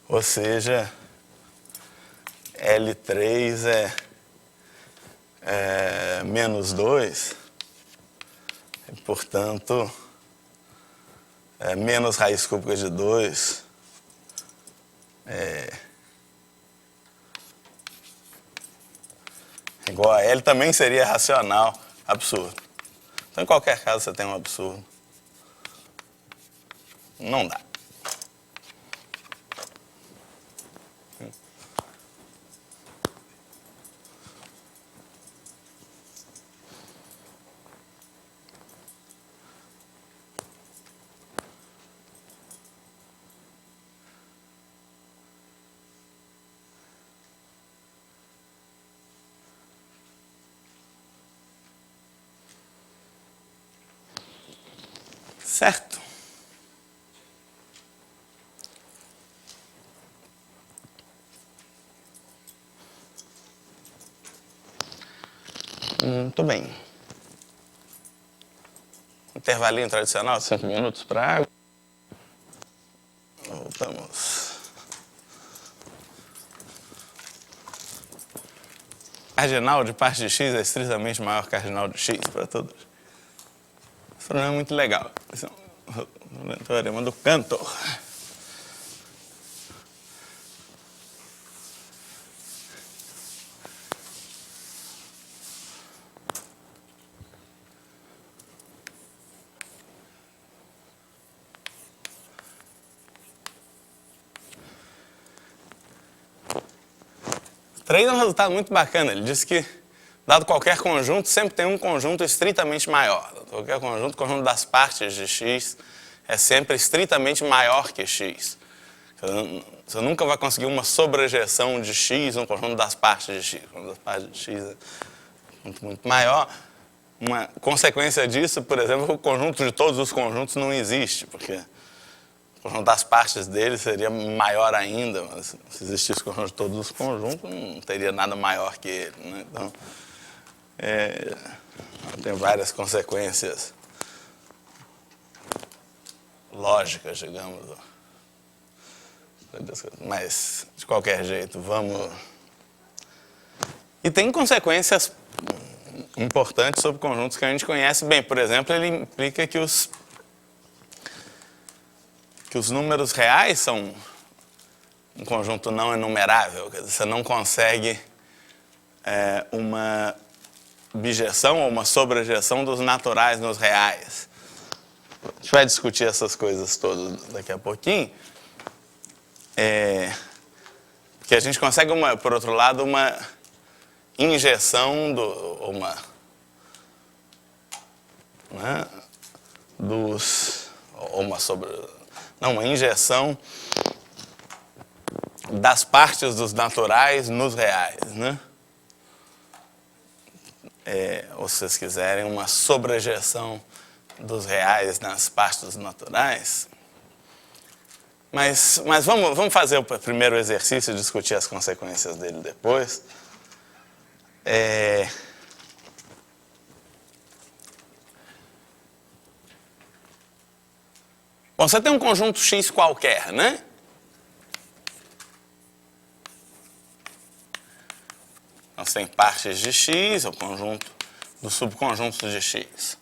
Ou seja, L3 é menos 2, e, portanto, menos raiz cúbica de 2 igual a L, também seria racional, absurdo. Então, em qualquer caso, você tem um absurdo. Não dá. Certo? Muito bem. Intervalinho tradicional, 5 minutos para água. Voltamos. Cardinal de parte de x é estritamente maior que cardinal de x para todos. Esse problema é muito legal. Esse é o teorema do Cantor. Três é um resultado muito bacana. Ele diz que, dado qualquer conjunto, sempre tem um conjunto estritamente maior. Qualquer conjunto, o conjunto das partes de x é sempre estritamente maior que x. Você nunca vai conseguir uma sobrejeção de x no conjunto das partes de x. O conjunto das partes de x é muito maior. Uma consequência disso, por exemplo, o conjunto de todos os conjuntos não existe, porque o conjunto das partes dele seria maior ainda, mas se existisse o conjunto de todos os conjuntos, não teria nada maior que ele. Né? Então, tem várias consequências lógicas, digamos. Mas, de qualquer jeito, vamos... E tem consequências importantes sobre conjuntos que a gente conhece bem. Por exemplo, ele implica que os números reais são um conjunto não enumerável. Quer dizer, você não consegue uma bijeção ou uma sobrejeção dos naturais nos reais. A gente vai discutir essas coisas todas daqui a pouquinho, Porque a gente consegue, por outro lado, uma injeção, uma injeção das partes dos naturais nos reais, né? Ou se vocês quiserem, uma sobrejeção dos reais nas partes dos naturais. Mas vamos fazer o primeiro exercício e discutir as consequências dele depois. Bom, você tem um conjunto X qualquer, né? Então, você tem partes de X, é o conjunto dos subconjuntos de X.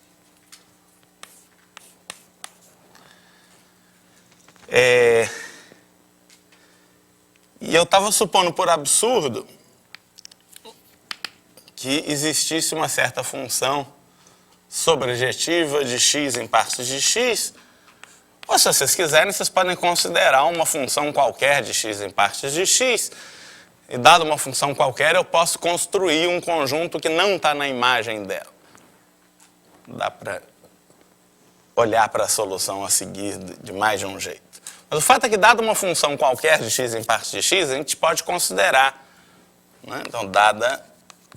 E eu estava supondo por absurdo que existisse uma certa função sobrejetiva de X em partes de X. Ou se vocês quiserem, vocês podem considerar uma função qualquer de X em partes de X. E dada uma função qualquer, eu posso construir um conjunto que não está na imagem dela. Dá para olhar para a solução a seguir de mais de um jeito. Mas o fato é que, dada uma função qualquer de X em partes de X, a gente pode considerar, né? Então, dada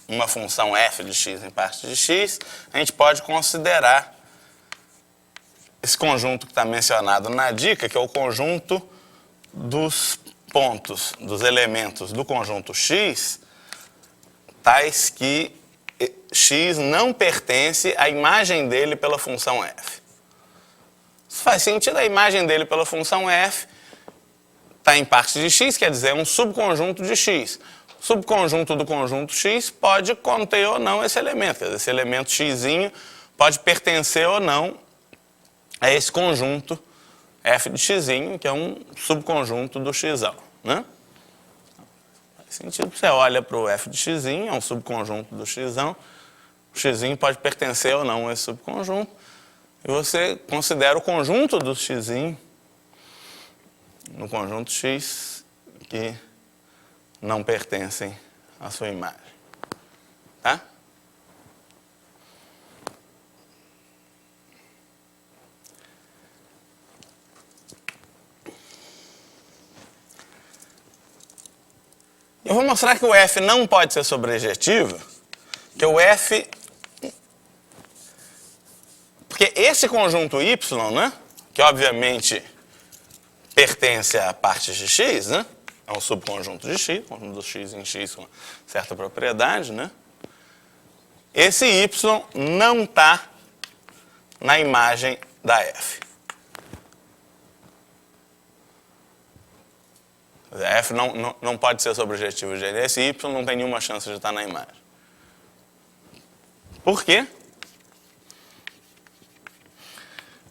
uma função f de X em partes de X, a gente pode considerar esse conjunto que está mencionado na dica, que é o conjunto dos pontos, dos elementos do conjunto X, tais que X não pertence à imagem dele pela função f. Isso faz sentido, a imagem dele pela função f está em partes de X, quer dizer, é um subconjunto de X. O subconjunto do conjunto X pode conter ou não esse elemento, quer dizer, esse elemento xzinho pode pertencer ou não a esse conjunto f de xzinho, que é um subconjunto do xão, né? Faz sentido, você olha para o f de xzinho, é um subconjunto do xão, o xzinho pode pertencer ou não a esse subconjunto, e você considera o conjunto do xzinho no conjunto X que não pertencem à sua imagem. Tá? Eu vou mostrar que o f não pode ser sobrejetivo, que o f... Porque esse conjunto y, né, que obviamente pertence a partes de x, né, é um subconjunto de x, conjunto do x em x com certa propriedade, né, esse y não está na imagem da f. A f não pode ser sobrejetivo. Esse y não tem nenhuma chance de estar na imagem. Por quê?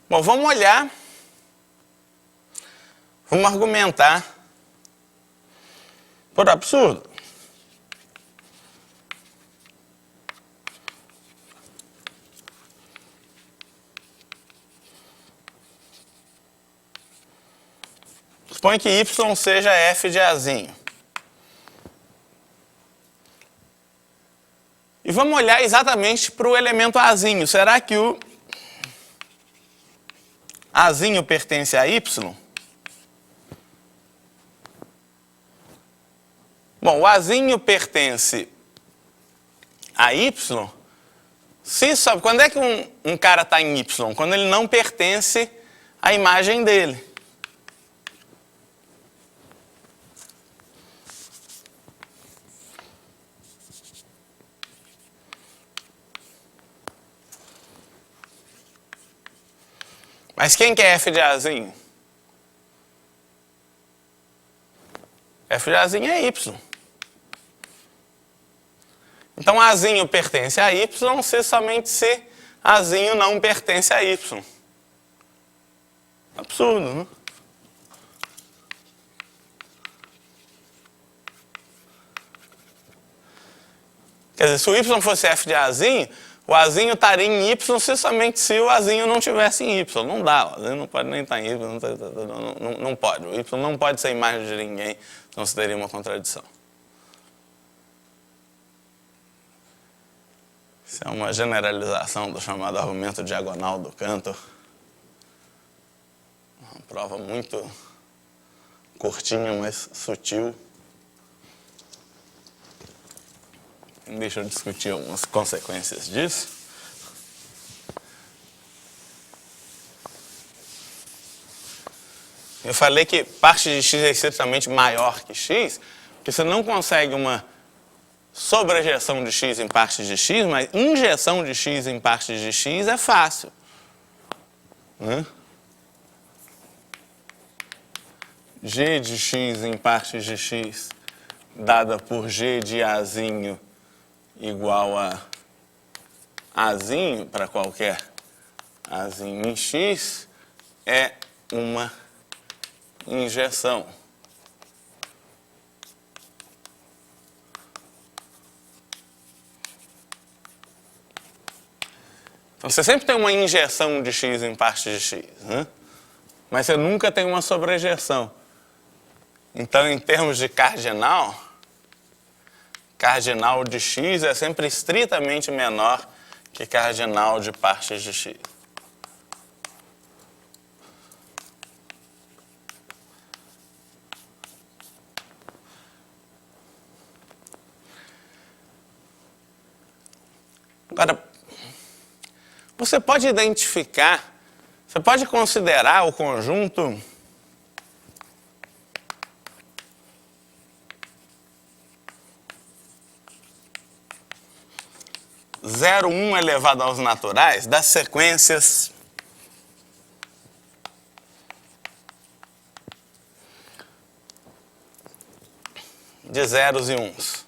Bom, vamos olhar, vamos argumentar por absurdo. Suponha que y seja f de azinho. E vamos olhar exatamente para o elemento azinho. Será que o azinho pertence a y? Bom, o azinho pertence a y. Quando é que um cara está em y? Quando ele não pertence à imagem dele. Mas quem que é f de azinho? F de azinho é y. Então, azinho pertence a y somente se azinho não pertence a y. Absurdo, né? Quer dizer, se o y fosse f de azinho, O Azinho estaria em Y somente se o Azinho não tivesse em Y. Não dá, o Azinho não pode nem estar em Y, não pode. O Y não pode ser a imagem de ninguém, senão se teria uma contradição. Isso é uma generalização do chamado argumento diagonal do Cantor. Uma prova muito curtinha, mas sutil. Deixa eu discutir algumas consequências disso. Eu falei que parte de x é estritamente maior que x, porque você não consegue uma sobrejeção de x em partes de x, mas injeção de x em partes de x é fácil. Né? G de x em partes de x dada por g de Azinho igual a Azinho para qualquer Azinho em x é uma injeção. Então você sempre tem uma injeção de x em parte de x, né? Mas você nunca tem uma sobrejeção. Então, em termos de cardinal de x é sempre estritamente menor que cardinal de partes de x. Agora, você pode identificar, você pode considerar o conjunto zero, 1 elevado aos naturais das sequências de zeros e uns.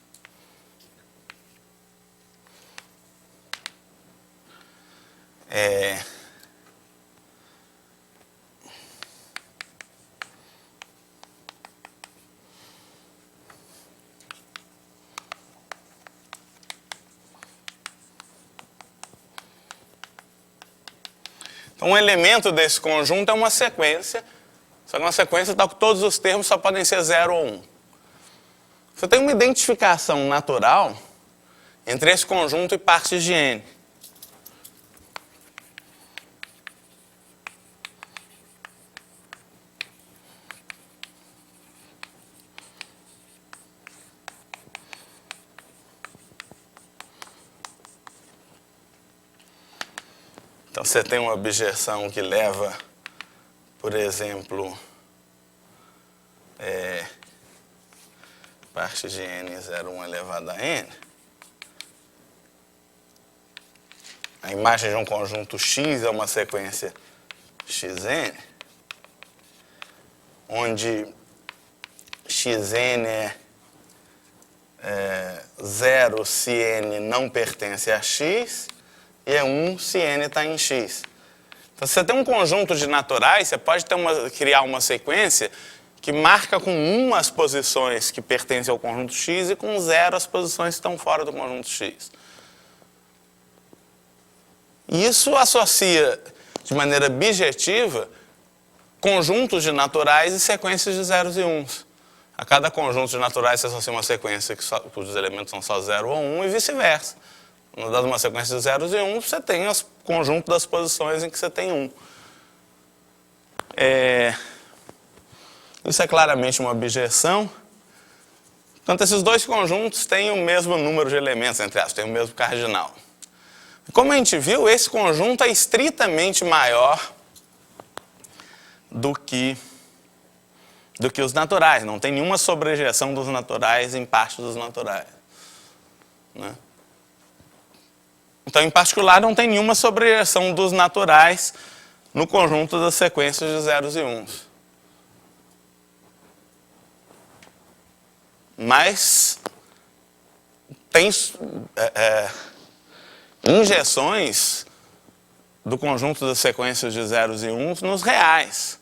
Então, um elemento desse conjunto é uma sequência, só que uma sequência tal que todos os termos só podem ser 0 ou 1. Você tem uma identificação natural entre esse conjunto e partes de n. Então, você tem uma objeção que leva, por exemplo, parte de n 0, 1 elevado a n. A imagem de um conjunto x é uma sequência xn, onde xn é 0 se n não pertence a x, e é 1 se n está em x. Então, se você tem um conjunto de naturais, você pode criar uma sequência que marca com 1 as posições que pertencem ao conjunto x e com 0 as posições que estão fora do conjunto x. E isso associa, de maneira bijetiva, conjuntos de naturais e sequências de zeros e uns. A cada conjunto de naturais, você associa uma sequência cujos elementos são só 0 ou 1 e vice-versa. Quando dá uma sequência de zeros e uns, você tem o conjunto das posições em que você tem 1. Isso é claramente uma objeção. Portanto, esses dois conjuntos têm o mesmo número de elementos, entre aspas, têm o mesmo cardinal. Como a gente viu, esse conjunto é estritamente maior do que os naturais. Não tem nenhuma sobrejeção dos naturais em parte dos naturais. Né? Então, em particular, não tem nenhuma sobrejeção dos naturais no conjunto das sequências de zeros e uns. Mas tem injeções do conjunto das sequências de zeros e uns nos reais.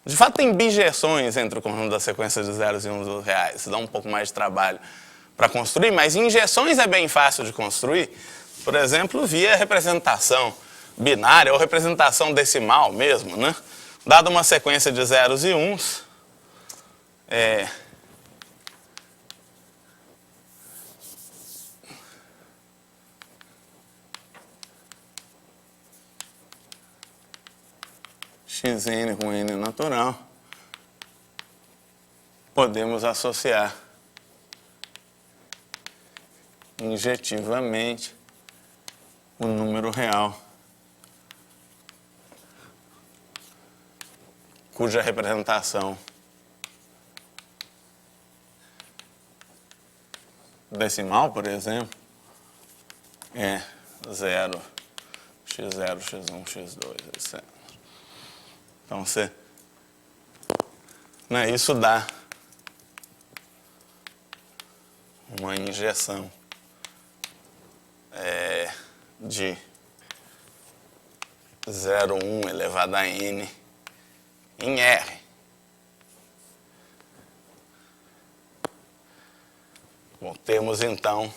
De fato, tem bijeções entre o conjunto das sequências de zeros e uns e os reais. Isso dá um pouco mais de trabalho. para construir, mas injeções é bem fácil de construir, por exemplo, via representação binária ou representação decimal mesmo, né? Dada uma sequência de zeros e uns, xn com n natural, podemos associar injetivamente o número real cuja representação decimal, por exemplo, é 0, x0, x1, x2, etc. Então, isso dá uma injeção de 0,1 elevado a n em R. Bom, temos então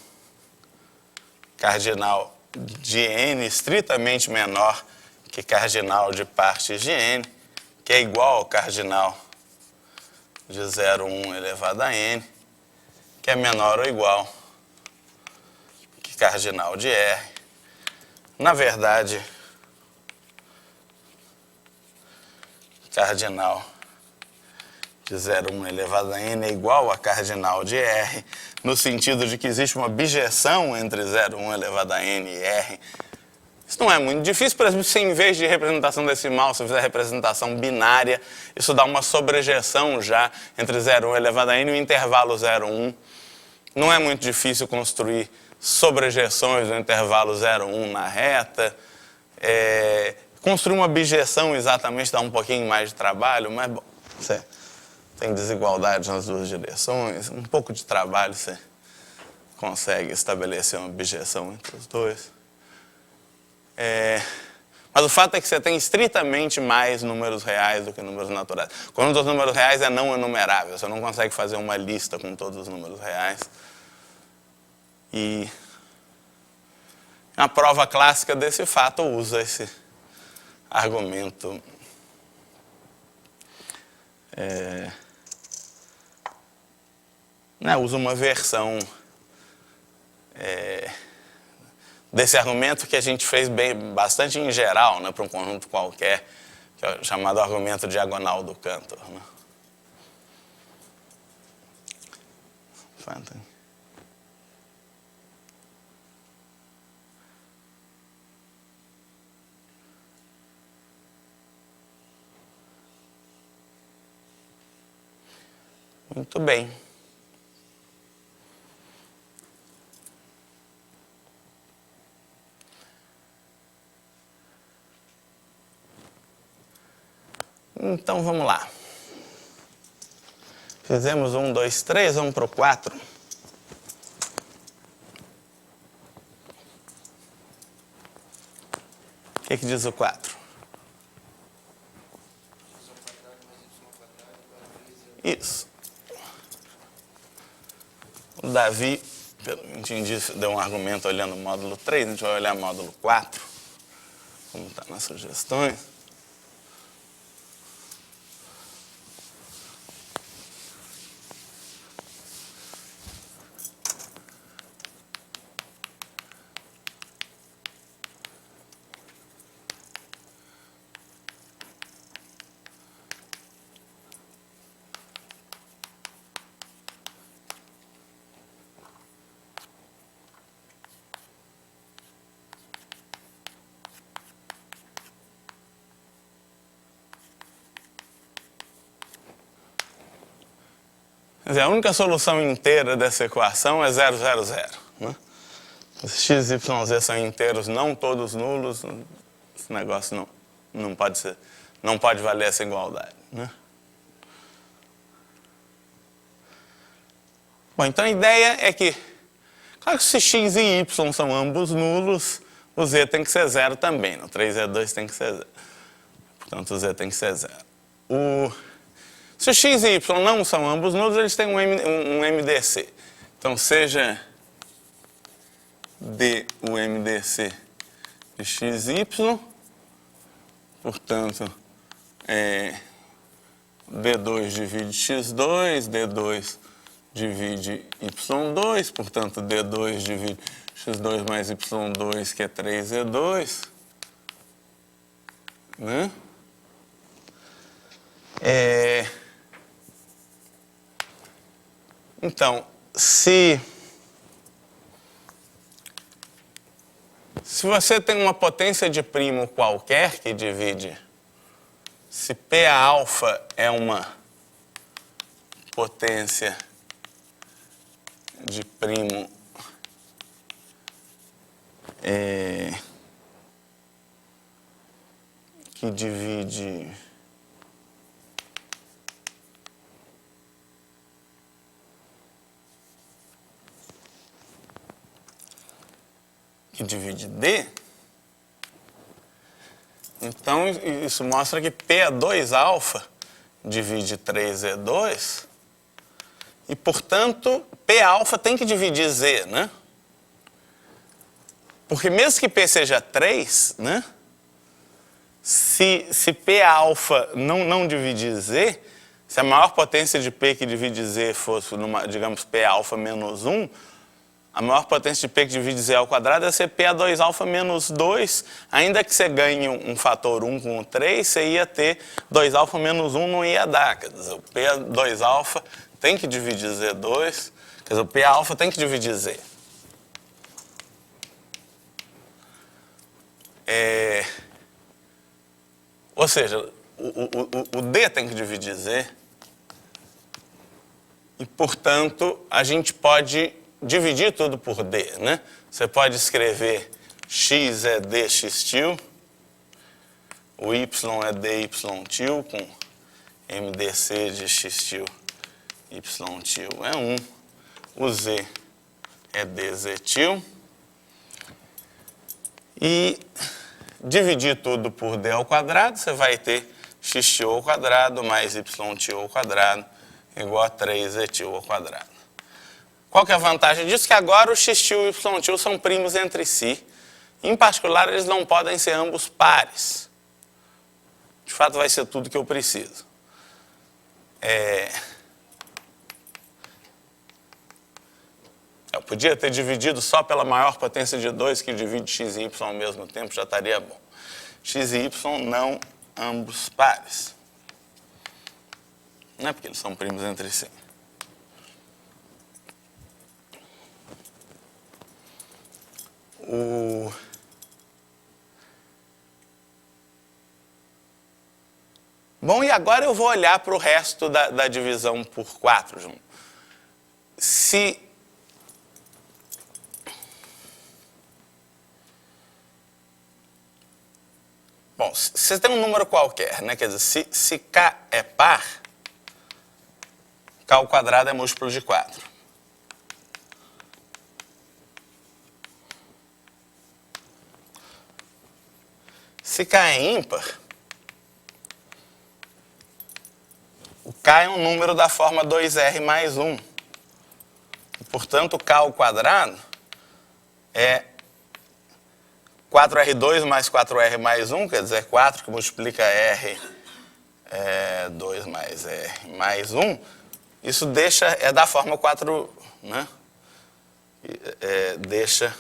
cardinal de n estritamente menor que cardinal de partes de n, que é igual ao cardinal de 0,1 elevado a n, que é menor ou igual que cardinal de R. Na verdade, cardinal de 0,1 elevado a n é igual a cardinal de R, no sentido de que existe uma bijeção entre 0,1 elevado a n e R. Isso não é muito difícil, por exemplo, se em vez de representação decimal, você fizer representação binária, isso dá uma sobrejeção já entre 0,1 elevado a n e o intervalo 0,1. Não é muito difícil construir sobrejeções do intervalo 0,1 na reta. Construir uma bijeção exatamente dá um pouquinho mais de trabalho, mas bom, você tem desigualdade nas duas direções, um pouco de trabalho você consegue estabelecer uma bijeção entre os dois. Mas o fato é que você tem estritamente mais números reais do que números naturais. Quando os números reais é não enumerável, você não consegue fazer uma lista com todos os números reais. E a prova clássica desse fato usa esse argumento usa uma versão desse argumento que a gente fez bastante em geral, né, para um conjunto qualquer, que é o chamado argumento diagonal do Cantor. Né? Muito bem. Então, vamos lá. Fizemos 1, 2, 3, vamos para o 4. O que diz o 4? Isso. O Davi, pelo que entendi, deu um argumento olhando o módulo 3, a gente vai olhar o módulo 4, como está nas sugestões. Quer dizer, a única solução inteira dessa equação é 0, 0, 0. Né? Os x e z são inteiros não todos nulos, esse negócio não pode valer essa igualdade. Né? Bom, então a ideia é que, claro que se x e y são ambos nulos, o z tem que ser 0 também. No 3z2 tem que ser 0. Portanto, o z tem que ser 0. Se x e y não são ambos nulos, eles têm um MDC. Então, seja D o MDC de XY, portanto, D2 divide X2, D2 divide Y2, portanto, D2 divide X2 mais Y2, que é 3E2, né? Então, se você tem uma potência de primo qualquer que divide, se P alfa é uma potência de primo que divide D, então isso mostra que P2 alfa divide 3E2 e, portanto, P alfa tem que dividir Z, né? Porque mesmo que P seja 3, né? Se P alfa não dividir Z, se a maior potência de P que divide Z fosse, digamos, P alfa menos 1, a maior potência de P que divide Z ao quadrado ia ser P2 alfa menos 2, ainda que você ganhe um fator 1 com o 3, você ia ter 2 alfa menos 1, não ia dar. Quer dizer, o P2 alfa tem que dividir Z2, quer dizer, o P alfa tem que dividir Z. Ou seja, o D tem que dividir Z e, portanto, a gente pode dividir tudo por D, né? Você pode escrever X é dx til, o Y é dy til com MDC de x til, Y til é 1, o Z é dz til. E dividir tudo por D ao quadrado, você vai ter x til ao quadrado mais y til ao quadrado igual a 3z til ao quadrado. Qual que é a vantagem disso? Que agora o x til e o y til são primos entre si. Em particular, eles não podem ser ambos pares. De fato, vai ser tudo que eu preciso. Eu podia ter dividido só pela maior potência de 2, que divide x e y ao mesmo tempo, já estaria bom. X e y não ambos pares. Não é porque eles são primos entre si. Bom, e agora eu vou olhar para o resto da divisão por 4, João. Bom, se você tem um número qualquer, né? Quer dizer, se K é par, K ao quadrado é múltiplo de 4. Se K é ímpar, o K é um número da forma 2R mais 1. E, portanto, K ao quadrado é 4R2 mais 4R mais 1, quer dizer, 4 que multiplica R, 2 mais R mais 1. Isso é da forma 4, né? Deixa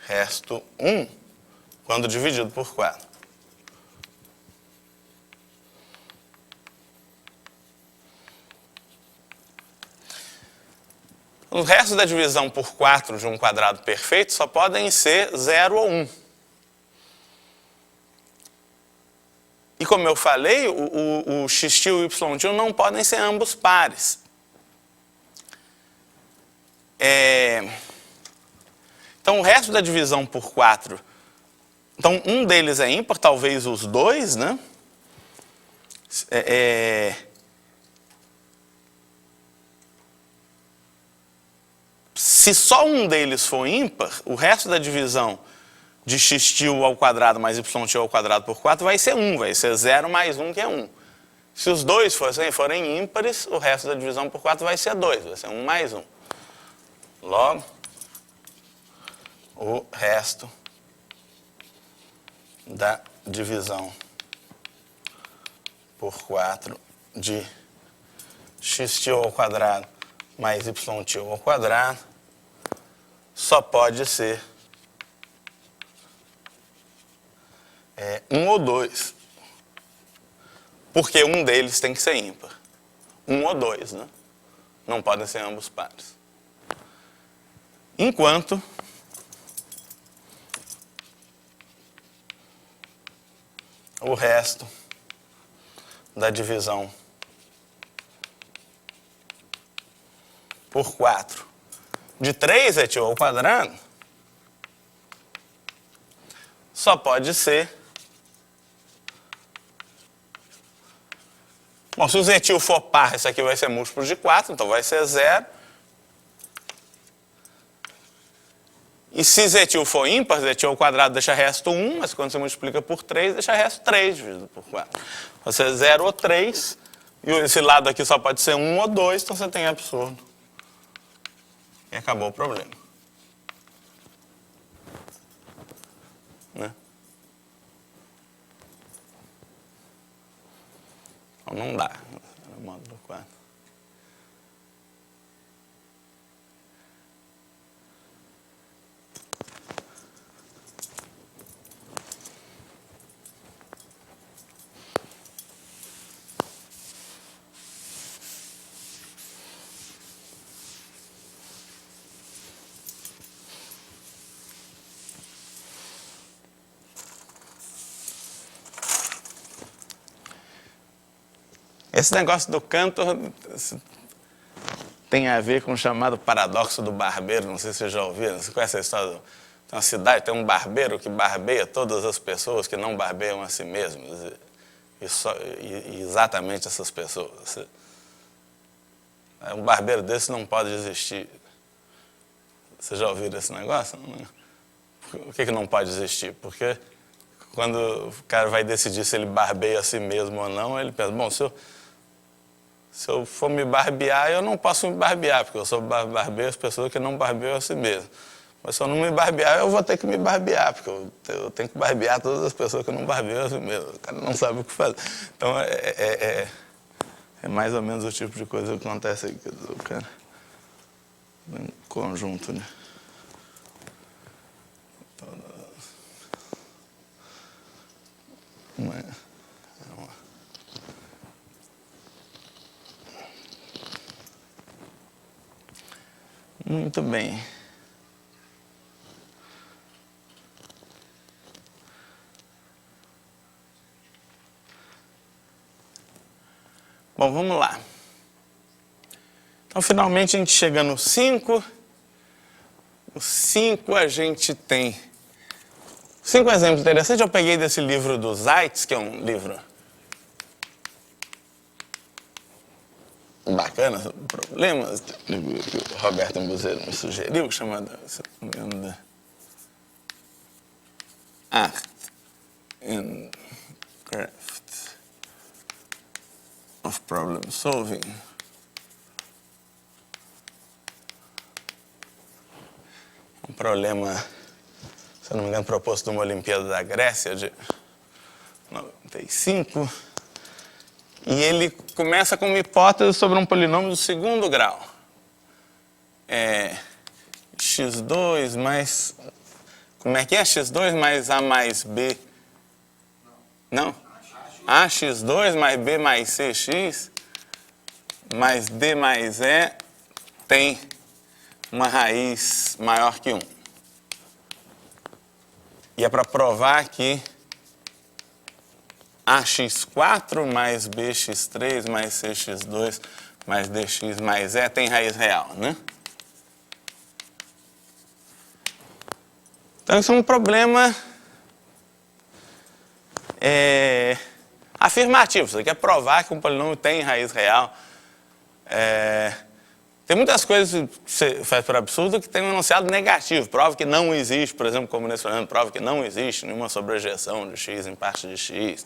resto 1 quando dividido por 4. Os restos da divisão por 4 de um quadrado perfeito só podem ser 0 ou 1. E como eu falei, o x til e o y til não podem ser ambos pares. Então, o resto da divisão por 4, então um deles é ímpar, talvez os dois, né? Se só um deles for ímpar, o resto da divisão de x til ao quadrado mais y til ao quadrado por 4 vai ser 1, vai ser 0 mais 1, que é 1. Se os dois forem ímpares, o resto da divisão por 4 vai ser 2, vai ser 1 mais 1. Logo, o resto da divisão por 4 de x' ao quadrado mais y' ao quadrado só pode ser 1 ou 2. Porque um deles tem que ser ímpar. 1 ou 2, né? Não podem ser ambos pares. Enquanto o resto da divisão por 4 de 3 ao quadrado só pode ser... Bom, se o zetil for par, isso aqui vai ser múltiplo de 4, então vai ser 0. E se zetil for ímpar, zetil ao quadrado deixa resto 1, mas quando você multiplica por 3, deixa resto 3 dividido por 4. Vai ser 0 ou 3, e esse lado aqui só pode ser 1 ou 2, então você tem absurdo. E acabou o problema. Né? Então não dá. Módulo 4. Esse negócio do Cantor tem a ver com o chamado paradoxo do barbeiro. Não sei se vocês já ouviram. Você conhece a história? Tem uma cidade, tem um barbeiro que barbeia todas as pessoas que não barbeiam a si mesmos. E exatamente essas pessoas. Um barbeiro desse não pode existir. Vocês já ouviram esse negócio? Por que não pode existir? Porque quando o cara vai decidir se ele barbeia a si mesmo ou não, ele pensa, bom, se eu for me barbear, eu não posso me barbear, porque eu só barbeio as pessoas que não barbeiam a si mesmo. Mas se eu não me barbear, eu vou ter que me barbear, porque eu tenho que barbear todas as pessoas que não barbeiam a si mesmo. O cara não sabe o que fazer. Então, é mais ou menos o tipo de coisa que acontece aqui. O cara, em conjunto, né? Muito bem. Bom, vamos lá. Então, finalmente, a gente chega no 5. O 5 a gente tem 5 exemplos interessantes. Eu peguei desse livro do Zeitz, que é um livro bacana, problemas, que o Roberto Ambuzeiro me sugeriu, chamado, se não me engano, Art and Craft of Problem Solving. Um problema, se não me engano, proposto numa Olimpíada da Grécia de 95. E ele começa com uma hipótese sobre um polinômio do segundo grau. x2 mais... Como é que é? x2 mais a mais b... Não? ax2 mais b mais cx mais d mais e tem uma raiz maior que 1. E é para provar que ax4 mais bx3 mais cx2 mais dx mais e tem raiz real, né? Então, isso é um problema afirmativo. Você quer provar que um polinômio tem raiz real. Tem muitas coisas que você faz por absurdo que tem um enunciado negativo. Prova que não existe, por exemplo, como nesse problema, prova que não existe nenhuma sobrejeção de x em parte de x.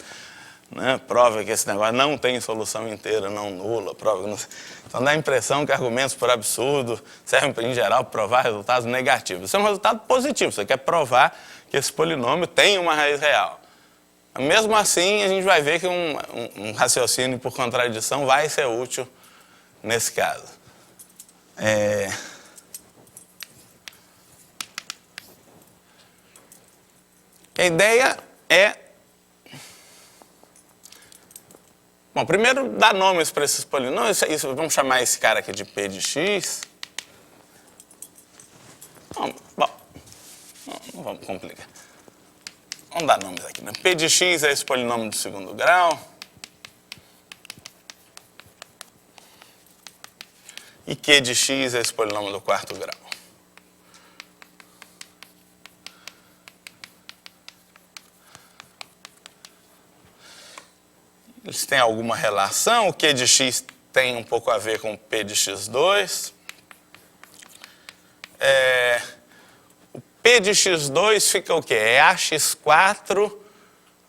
né? Prova que esse negócio não tem solução inteira, não nula, prova que não... Então dá a impressão que argumentos por absurdo servem, em geral, para provar resultados negativos. Isso é um resultado positivo, você quer provar que esse polinômio tem uma raiz real. Mesmo assim, a gente vai ver que um raciocínio por contradição vai ser útil nesse caso. A ideia é... Bom, primeiro dar nomes para esses polinômios. Vamos chamar esse cara aqui de P de x. Bom, não vamos complicar. Vamos dar nomes aqui, né? P de x é esse polinômio do segundo grau. E Q de x é esse polinômio do quarto grau. Eles têm alguma relação. O Q de x tem um pouco a ver com o P de x2. O P de x2 fica o quê? É ax4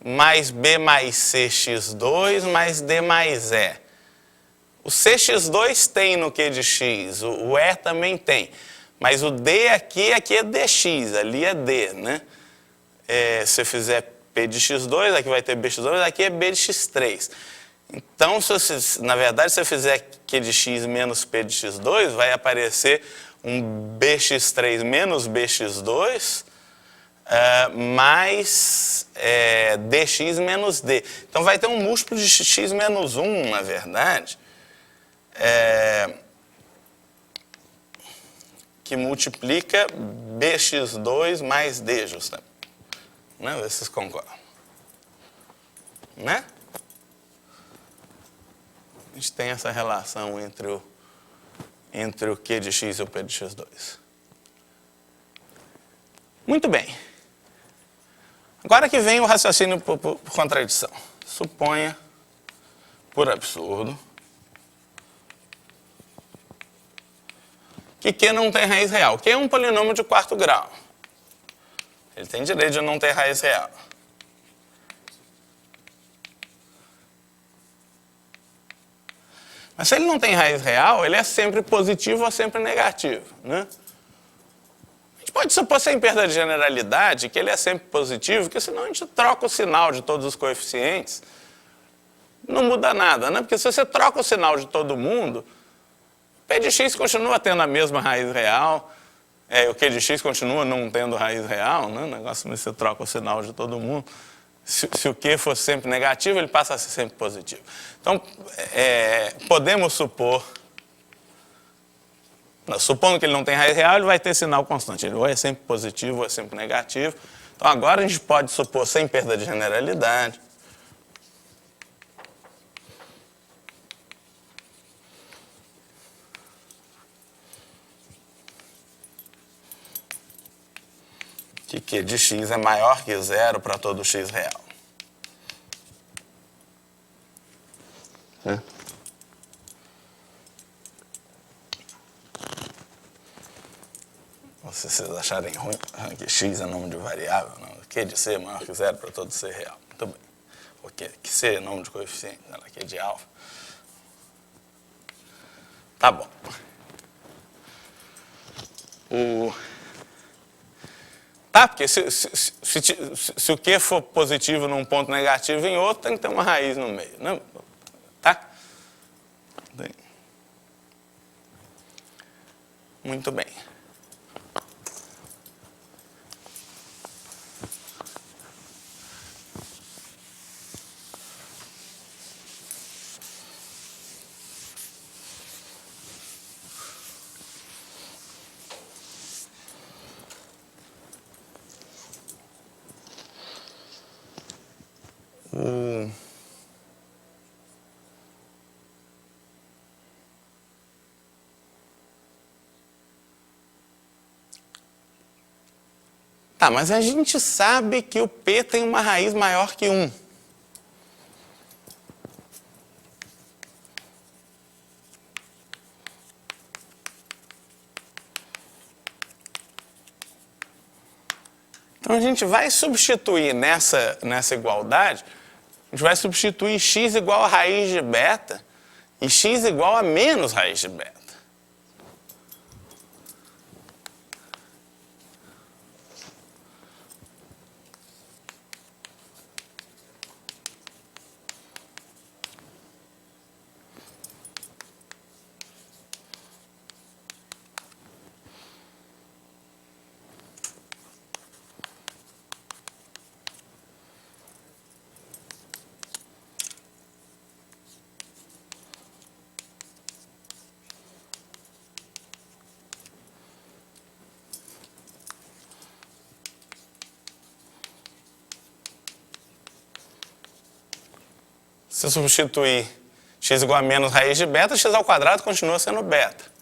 mais b mais c x2 mais d mais e. O cx2 tem no Q de x, o e também tem. Mas o d aqui é dx, ali é d, né? Se eu fizer P de x2, aqui vai ter bx2, aqui é b de x3. Então, na verdade, se eu fizer Q de x menos P de x2, vai aparecer um bx3 menos bx2 mais dx menos d. Então, vai ter um múltiplo de x menos 1, na verdade, que multiplica bx2 mais d, justamente. Né? Vocês concordam? Né? A gente tem essa relação entre o Q de x e o P de x2. Muito bem. Agora que vem o raciocínio por contradição. Suponha, por absurdo, que Q não tem raiz real. Q é um polinômio de quarto grau. Ele tem direito de não ter raiz real. Mas se ele não tem raiz real, ele é sempre positivo ou sempre negativo, né? A gente pode supor, sem perda de generalidade, que ele é sempre positivo, porque senão a gente troca o sinal de todos os coeficientes. Não muda nada, né? Porque se você troca o sinal de todo mundo, P de x continua tendo a mesma raiz real, o Q de x continua não tendo raiz real, né? O negócio é você troca o sinal de todo mundo. Se o Q fosse sempre negativo, ele passa a ser sempre positivo. Então, podemos supor... Supondo que ele não tem raiz real, ele vai ter sinal constante. Ele ou é sempre positivo ou é sempre negativo. Então, agora a gente pode supor, sem perda de generalidade, que Q de x é maior que 0 para todo x real. Se vocês acharem ruim que x é nome de variável, não, Q de c é maior que 0 para todo c real. Muito bem. O que c é nome de coeficiente, Q de alfa. Tá bom. Tá, porque se o Q for positivo num ponto negativo em outro, tem que ter uma raiz no meio, né? Tá? Muito bem. Tá, mas a gente sabe que o P tem uma raiz maior que 1. Então a gente vai substituir nessa igualdade gente vai substituir x igual a raiz de beta e x igual a menos raiz de beta. Se substituir x igual a menos raiz de beta, x ao quadrado continua sendo beta.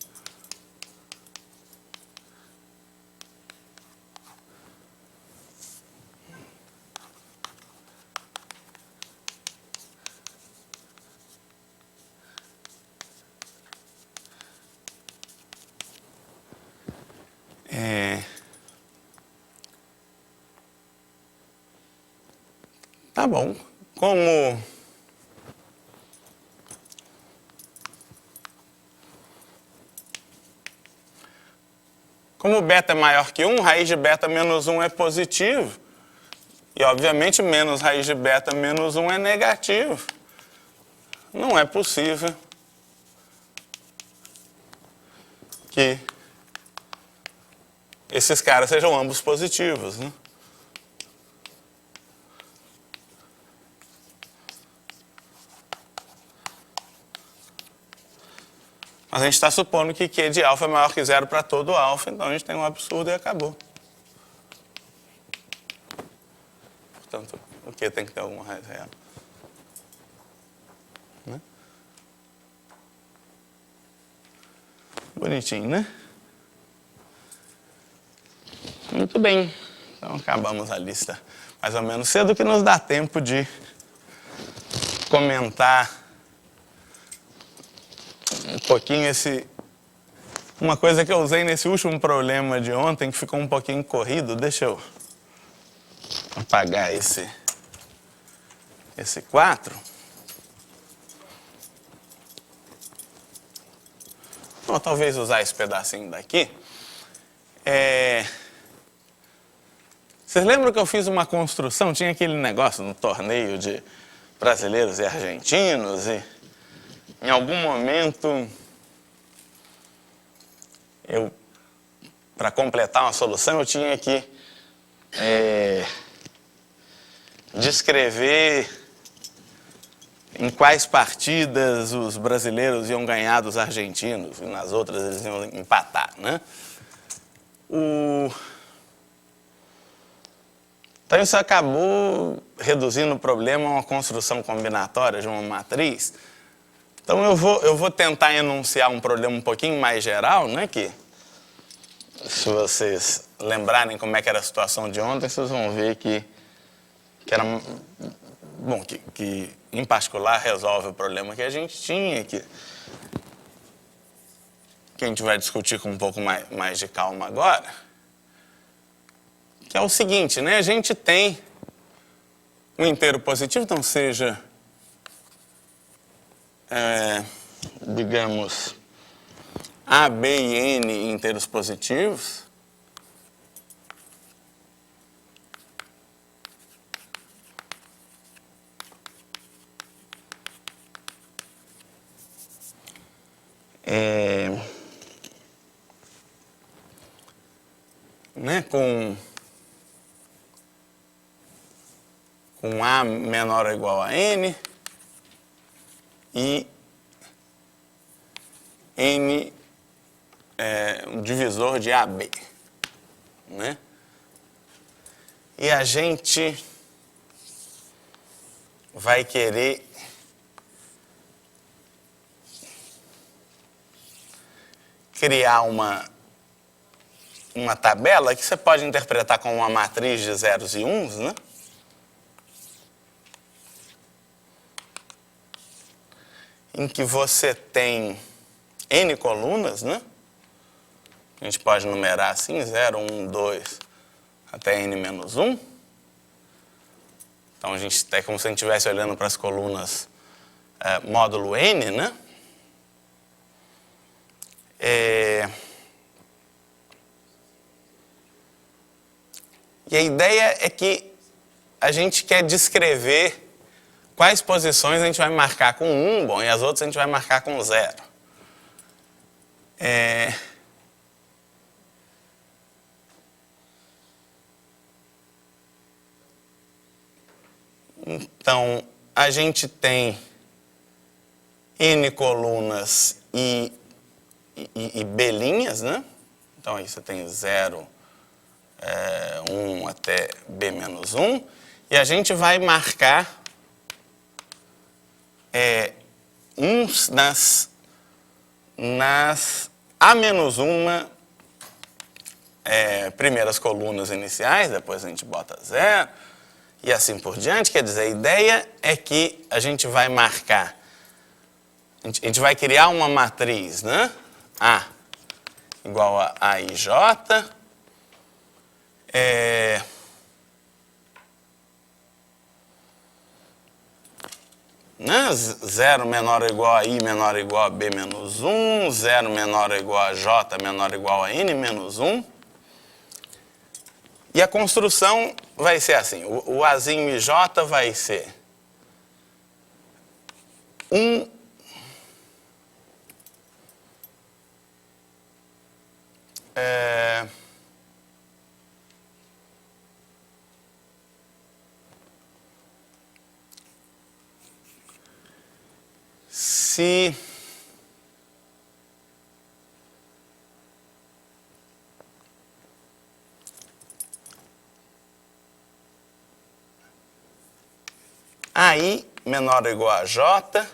Tá bom. Como beta é maior que 1, raiz de beta menos 1 é positivo. E, obviamente, menos raiz de beta menos 1 é negativo. Não é possível que esses caras sejam ambos positivos, né? Mas a gente está supondo que Q de alfa é maior que 0 para todo alfa, então a gente tem um absurdo e acabou. Portanto, o Q tem que ter alguma raiz real. Né? Bonitinho, né? Muito bem. Então acabamos a lista mais ou menos cedo, que nos dá tempo de comentar um pouquinho uma coisa que eu usei nesse último problema de ontem, que ficou um pouquinho corrido. Deixa eu apagar esse 4. Ou talvez usar esse pedacinho daqui. Vocês lembram que eu fiz uma construção? Tinha aquele negócio no torneio de brasileiros e argentinos, e em algum momento, para completar uma solução, eu tinha que descrever em quais partidas os brasileiros iam ganhar dos argentinos, e nas outras eles iam empatar, né? Então isso acabou reduzindo o problema a uma construção combinatória de uma matriz. Então eu vou tentar enunciar um problema um pouquinho mais geral, né? Que, se vocês lembrarem como é que era a situação de ontem, vocês vão ver que era bom, que em particular resolve o problema que a gente tinha, que a gente vai discutir com um pouco mais de calma agora, que é o seguinte, né? A gente tem um inteiro positivo, então seja digamos, A, B e N inteiros positivos. Né, com A menor ou igual a N e N é um divisor de AB, né? E a gente vai querer criar uma tabela que você pode interpretar como uma matriz de zeros e uns, né? Em que você tem N colunas, né? A gente pode numerar assim, 0, 1, 2, até N menos 1. Então, a gente é como se a gente estivesse olhando para as colunas módulo n, né? E a ideia é que a gente quer descrever quais posições a gente vai marcar com 1, bom, e as outras a gente vai marcar com 0. Então, a gente tem n colunas e b linhas, né? Então, aí você tem 0, 1 até b menos 1. E a gente vai marcar uns nas a menos 1 primeiras colunas iniciais, depois a gente bota 0, e assim por diante. Quer dizer, a ideia é que a gente vai marcar, a gente vai criar uma matriz, né? A igual a A e J, né? 0 menor ou igual a I menor ou igual a B menos 1, 0 menor ou igual a J menor ou igual a N menos 1. E a construção vai ser assim, o Azinho e J vai ser 1 se AI menor ou igual a J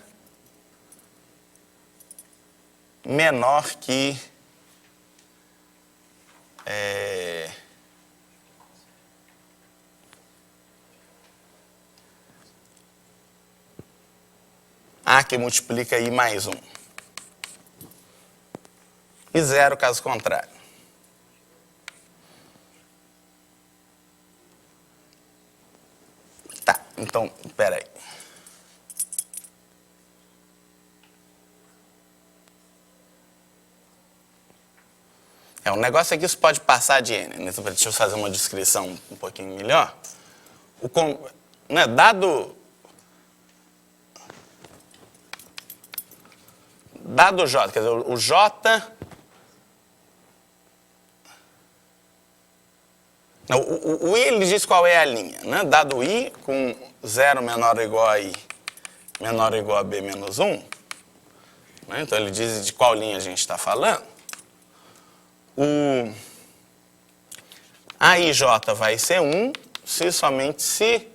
menor que A que multiplica I mais 1. E 0 caso contrário. Tá, então, espera aí. O negócio é que isso pode passar de n, né? Deixa eu fazer uma descrição um pouquinho melhor. Né, dado J, quer dizer, o J... Não, o I ele diz qual é a linha, né? Dado I com 0 menor ou igual a I menor ou igual a B menos 1, né? Então ele diz de qual linha a gente está falando. O AIJ vai ser 1 somente se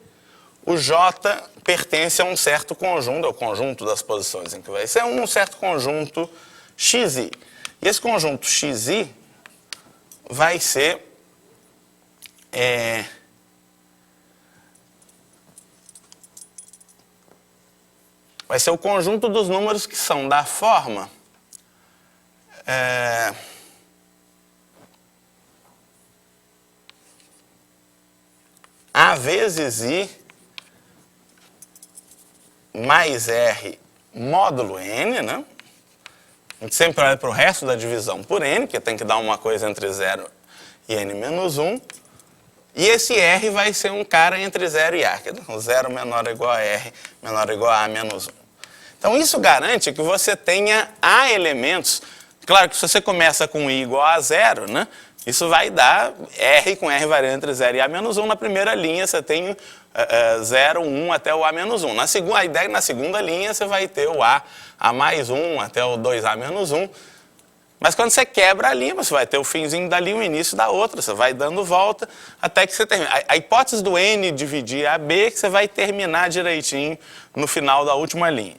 o J pertence a um certo conjunto, ao conjunto das posições em que vai ser um certo conjunto XI. E esse conjunto XI vai ser o conjunto dos números que são da forma A vezes I mais R módulo N, né? A gente sempre olha para o resto da divisão por N, porque tem que dar uma coisa entre 0 e N menos 1. E esse R vai ser um cara entre 0 e A, quer dizer, 0 menor ou igual a R, menor ou igual a A menos 1. Então isso garante que você tenha A elementos. Claro que se você começa com I igual a 0, né? Isso vai dar R com R variando entre 0 e A menos 1. Na primeira linha você tem 0, 1 até o A menos 1. A ideia na segunda linha você vai ter o A mais 1 até o 2A menos 1. Mas quando você quebra a linha, você vai ter o finzinho da linha e o início da outra. Você vai dando volta até que você termine. A hipótese do N dividir AB é que você vai terminar direitinho no final da última linha.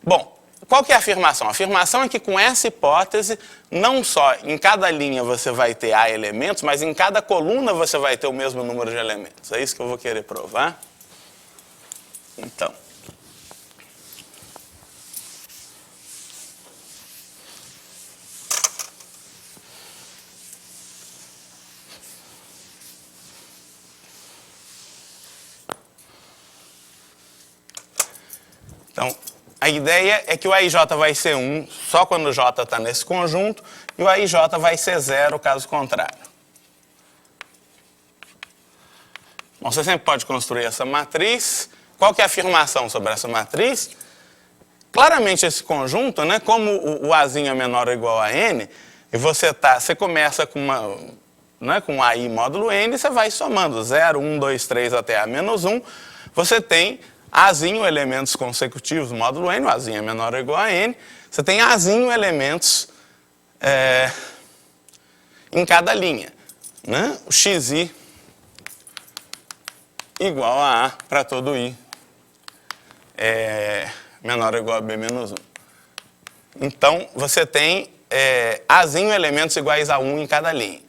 Bom, qual que é a afirmação? A afirmação é que com essa hipótese, não só em cada linha você vai ter A elementos, mas em cada coluna você vai ter o mesmo número de elementos. É isso que eu vou querer provar. Então. Então, a ideia é que o AIJ vai ser 1 só quando o J está nesse conjunto e o AIJ vai ser 0 caso contrário. Bom, você sempre pode construir essa matriz. Qual que é a afirmação sobre essa matriz? Claramente esse conjunto, né, como o Azinho é menor ou igual a N, e você começa com com AI módulo N, você vai somando 0, 1, 2, 3 até A menos 1, você tem Azinho elementos consecutivos módulo N, o Azinho é menor ou igual a N, você tem Azinho elementos em cada linha, né? O XI igual a para todo I menor ou igual a B menos 1. Então, você tem Azinho elementos iguais a 1 em cada linha.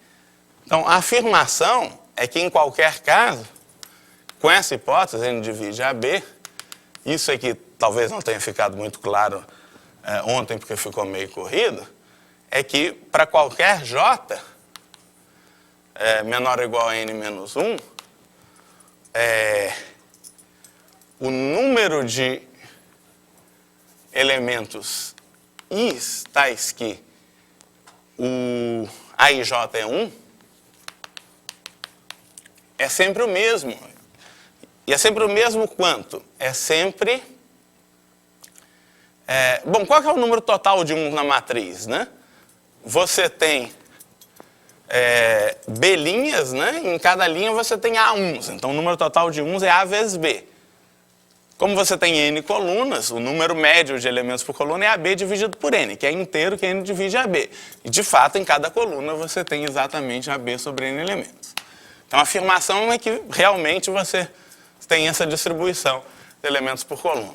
Então, a afirmação é que, em qualquer caso, com essa hipótese, N divide AB, isso aqui talvez não tenha ficado muito claro ontem, porque ficou meio corrido, é que, para qualquer J menor ou igual a N menos 1, o número de elementos Is tais que o AIJ é 1 é sempre o mesmo. E é sempre o mesmo quanto? É sempre... bom, qual que é o número total de 1 na matriz, né? Você tem B linhas, né? Em cada linha você tem A1s. Então, o número total de 1s é A vezes B. Como você tem N colunas, o número médio de elementos por coluna é AB dividido por N, que é inteiro que N divide AB. E, de fato, em cada coluna você tem exatamente AB sobre N elementos. Então, a afirmação é que realmente você tem essa distribuição de elementos por coluna.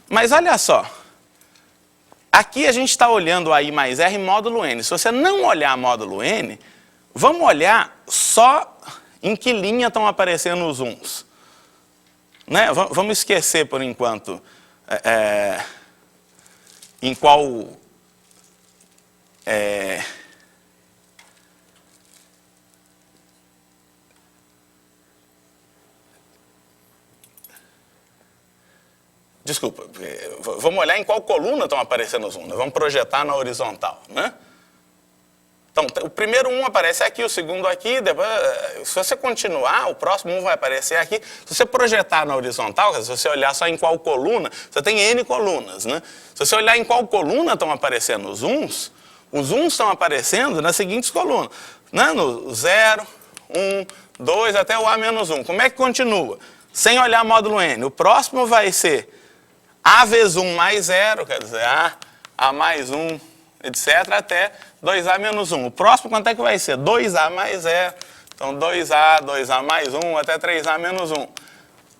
Mas olha só, aqui a gente está olhando AI mais R módulo N. Se você não olhar módulo N, vamos olhar só em que linha estão aparecendo os 1s. Né? Vamos esquecer, por enquanto, em qual... Desculpa, vamos olhar em qual coluna estão aparecendo os 1. Vamos projetar na horizontal, né? Então, o primeiro 1 aparece aqui, o segundo aqui, depois, se você continuar, o próximo 1 vai aparecer aqui. Se você projetar na horizontal, se você olhar só em qual coluna, você tem N colunas, né? Se você olhar em qual coluna estão aparecendo os 1s estão aparecendo nas seguintes colunas, né? No 0, 1, 2, até o A menos 1. Como é que continua? Sem olhar módulo N. O próximo vai ser A vezes 1 mais 0, quer dizer, A mais 1, etc., até 2A menos 1. O próximo quanto é que vai ser? 2A mais 0. Então, 2A mais 1, até 3A menos 1.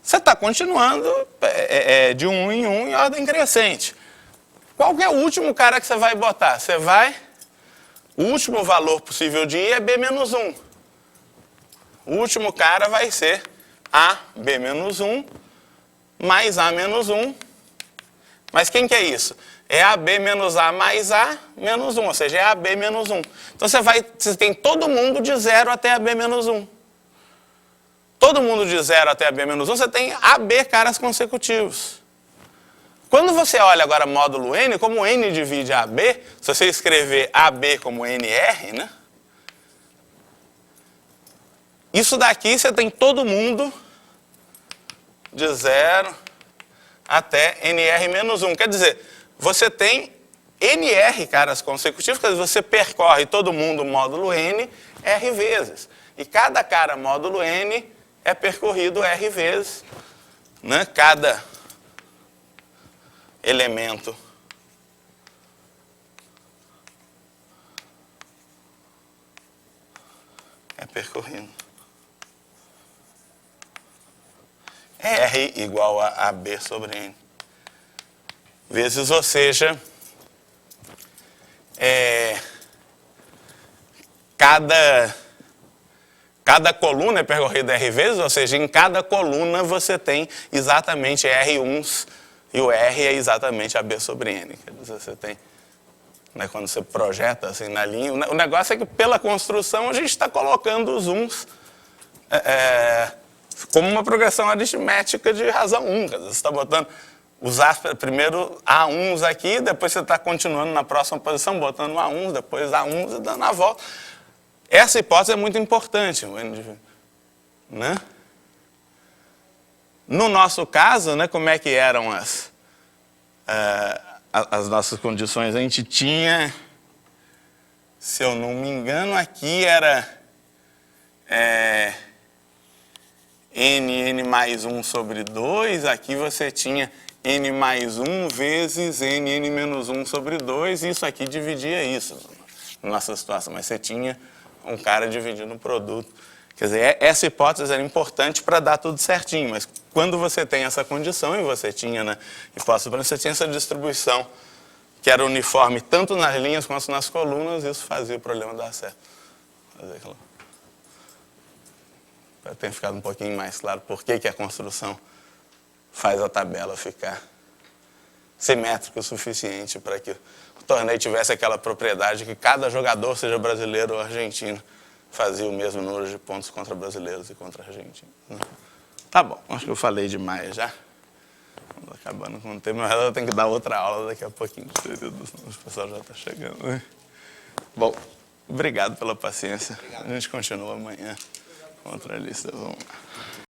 Você está continuando de 1 em 1 em ordem crescente. Qual que é o último cara que você vai botar? O último valor possível de I é B menos 1. O último cara vai ser AB menos 1 mais A menos 1. Mas quem que é isso? É AB menos A mais A menos 1, ou seja, é AB menos 1. Então você tem todo mundo de 0 até AB menos 1. Todo mundo de 0 até AB menos 1, você tem AB caras consecutivos. Quando você olha agora módulo N, como N divide AB, se você escrever AB como NR, né? Isso daqui você tem todo mundo de 0 até NR menos 1. Quer dizer, você tem NR caras consecutivos, quer dizer, você percorre todo mundo módulo N R vezes. E cada cara módulo N é percorrido R vezes, né? Cada elemento é percorrido. R igual a AB sobre N. Vezes, ou seja, cada coluna é percorrida R vezes, ou seja, em cada coluna você tem exatamente R1s e o R é exatamente AB sobre N. Quer dizer, você tem, né, quando você projeta assim na linha, o negócio é que pela construção a gente está colocando os 1s como uma progressão aritmética de razão 1. Quer dizer, você está botando usar primeiro A1s aqui, depois você está continuando na próxima posição, botando A1s, depois A1s e dando a volta. Essa hipótese é muito importante, né? No nosso caso, né, como é que eram as nossas condições? A gente tinha, se eu não me engano, aqui era n mais 1 sobre 2, aqui você tinha n mais 1 vezes n menos 1 sobre 2, e isso aqui dividia isso na nossa situação, mas você tinha um cara dividindo o produto. Quer dizer, essa hipótese era importante para dar tudo certinho, mas quando você tem essa condição, e você tinha na hipótese, você tinha essa distribuição que era uniforme tanto nas linhas quanto nas colunas, isso fazia o problema dar certo. Para ter ficado um pouquinho mais claro por que a construção faz a tabela ficar simétrica o suficiente para que o torneio tivesse aquela propriedade que cada jogador, seja brasileiro ou argentino, fazia o mesmo número de pontos contra brasileiros e contra argentinos. Tá bom, acho que eu falei demais já. Estamos acabando com o tempo, mas eu tenho que dar outra aula daqui a pouquinho. O pessoal já está chegando, né? Bom, obrigado pela paciência. A gente continua amanhã com outra lista. Vamos lá.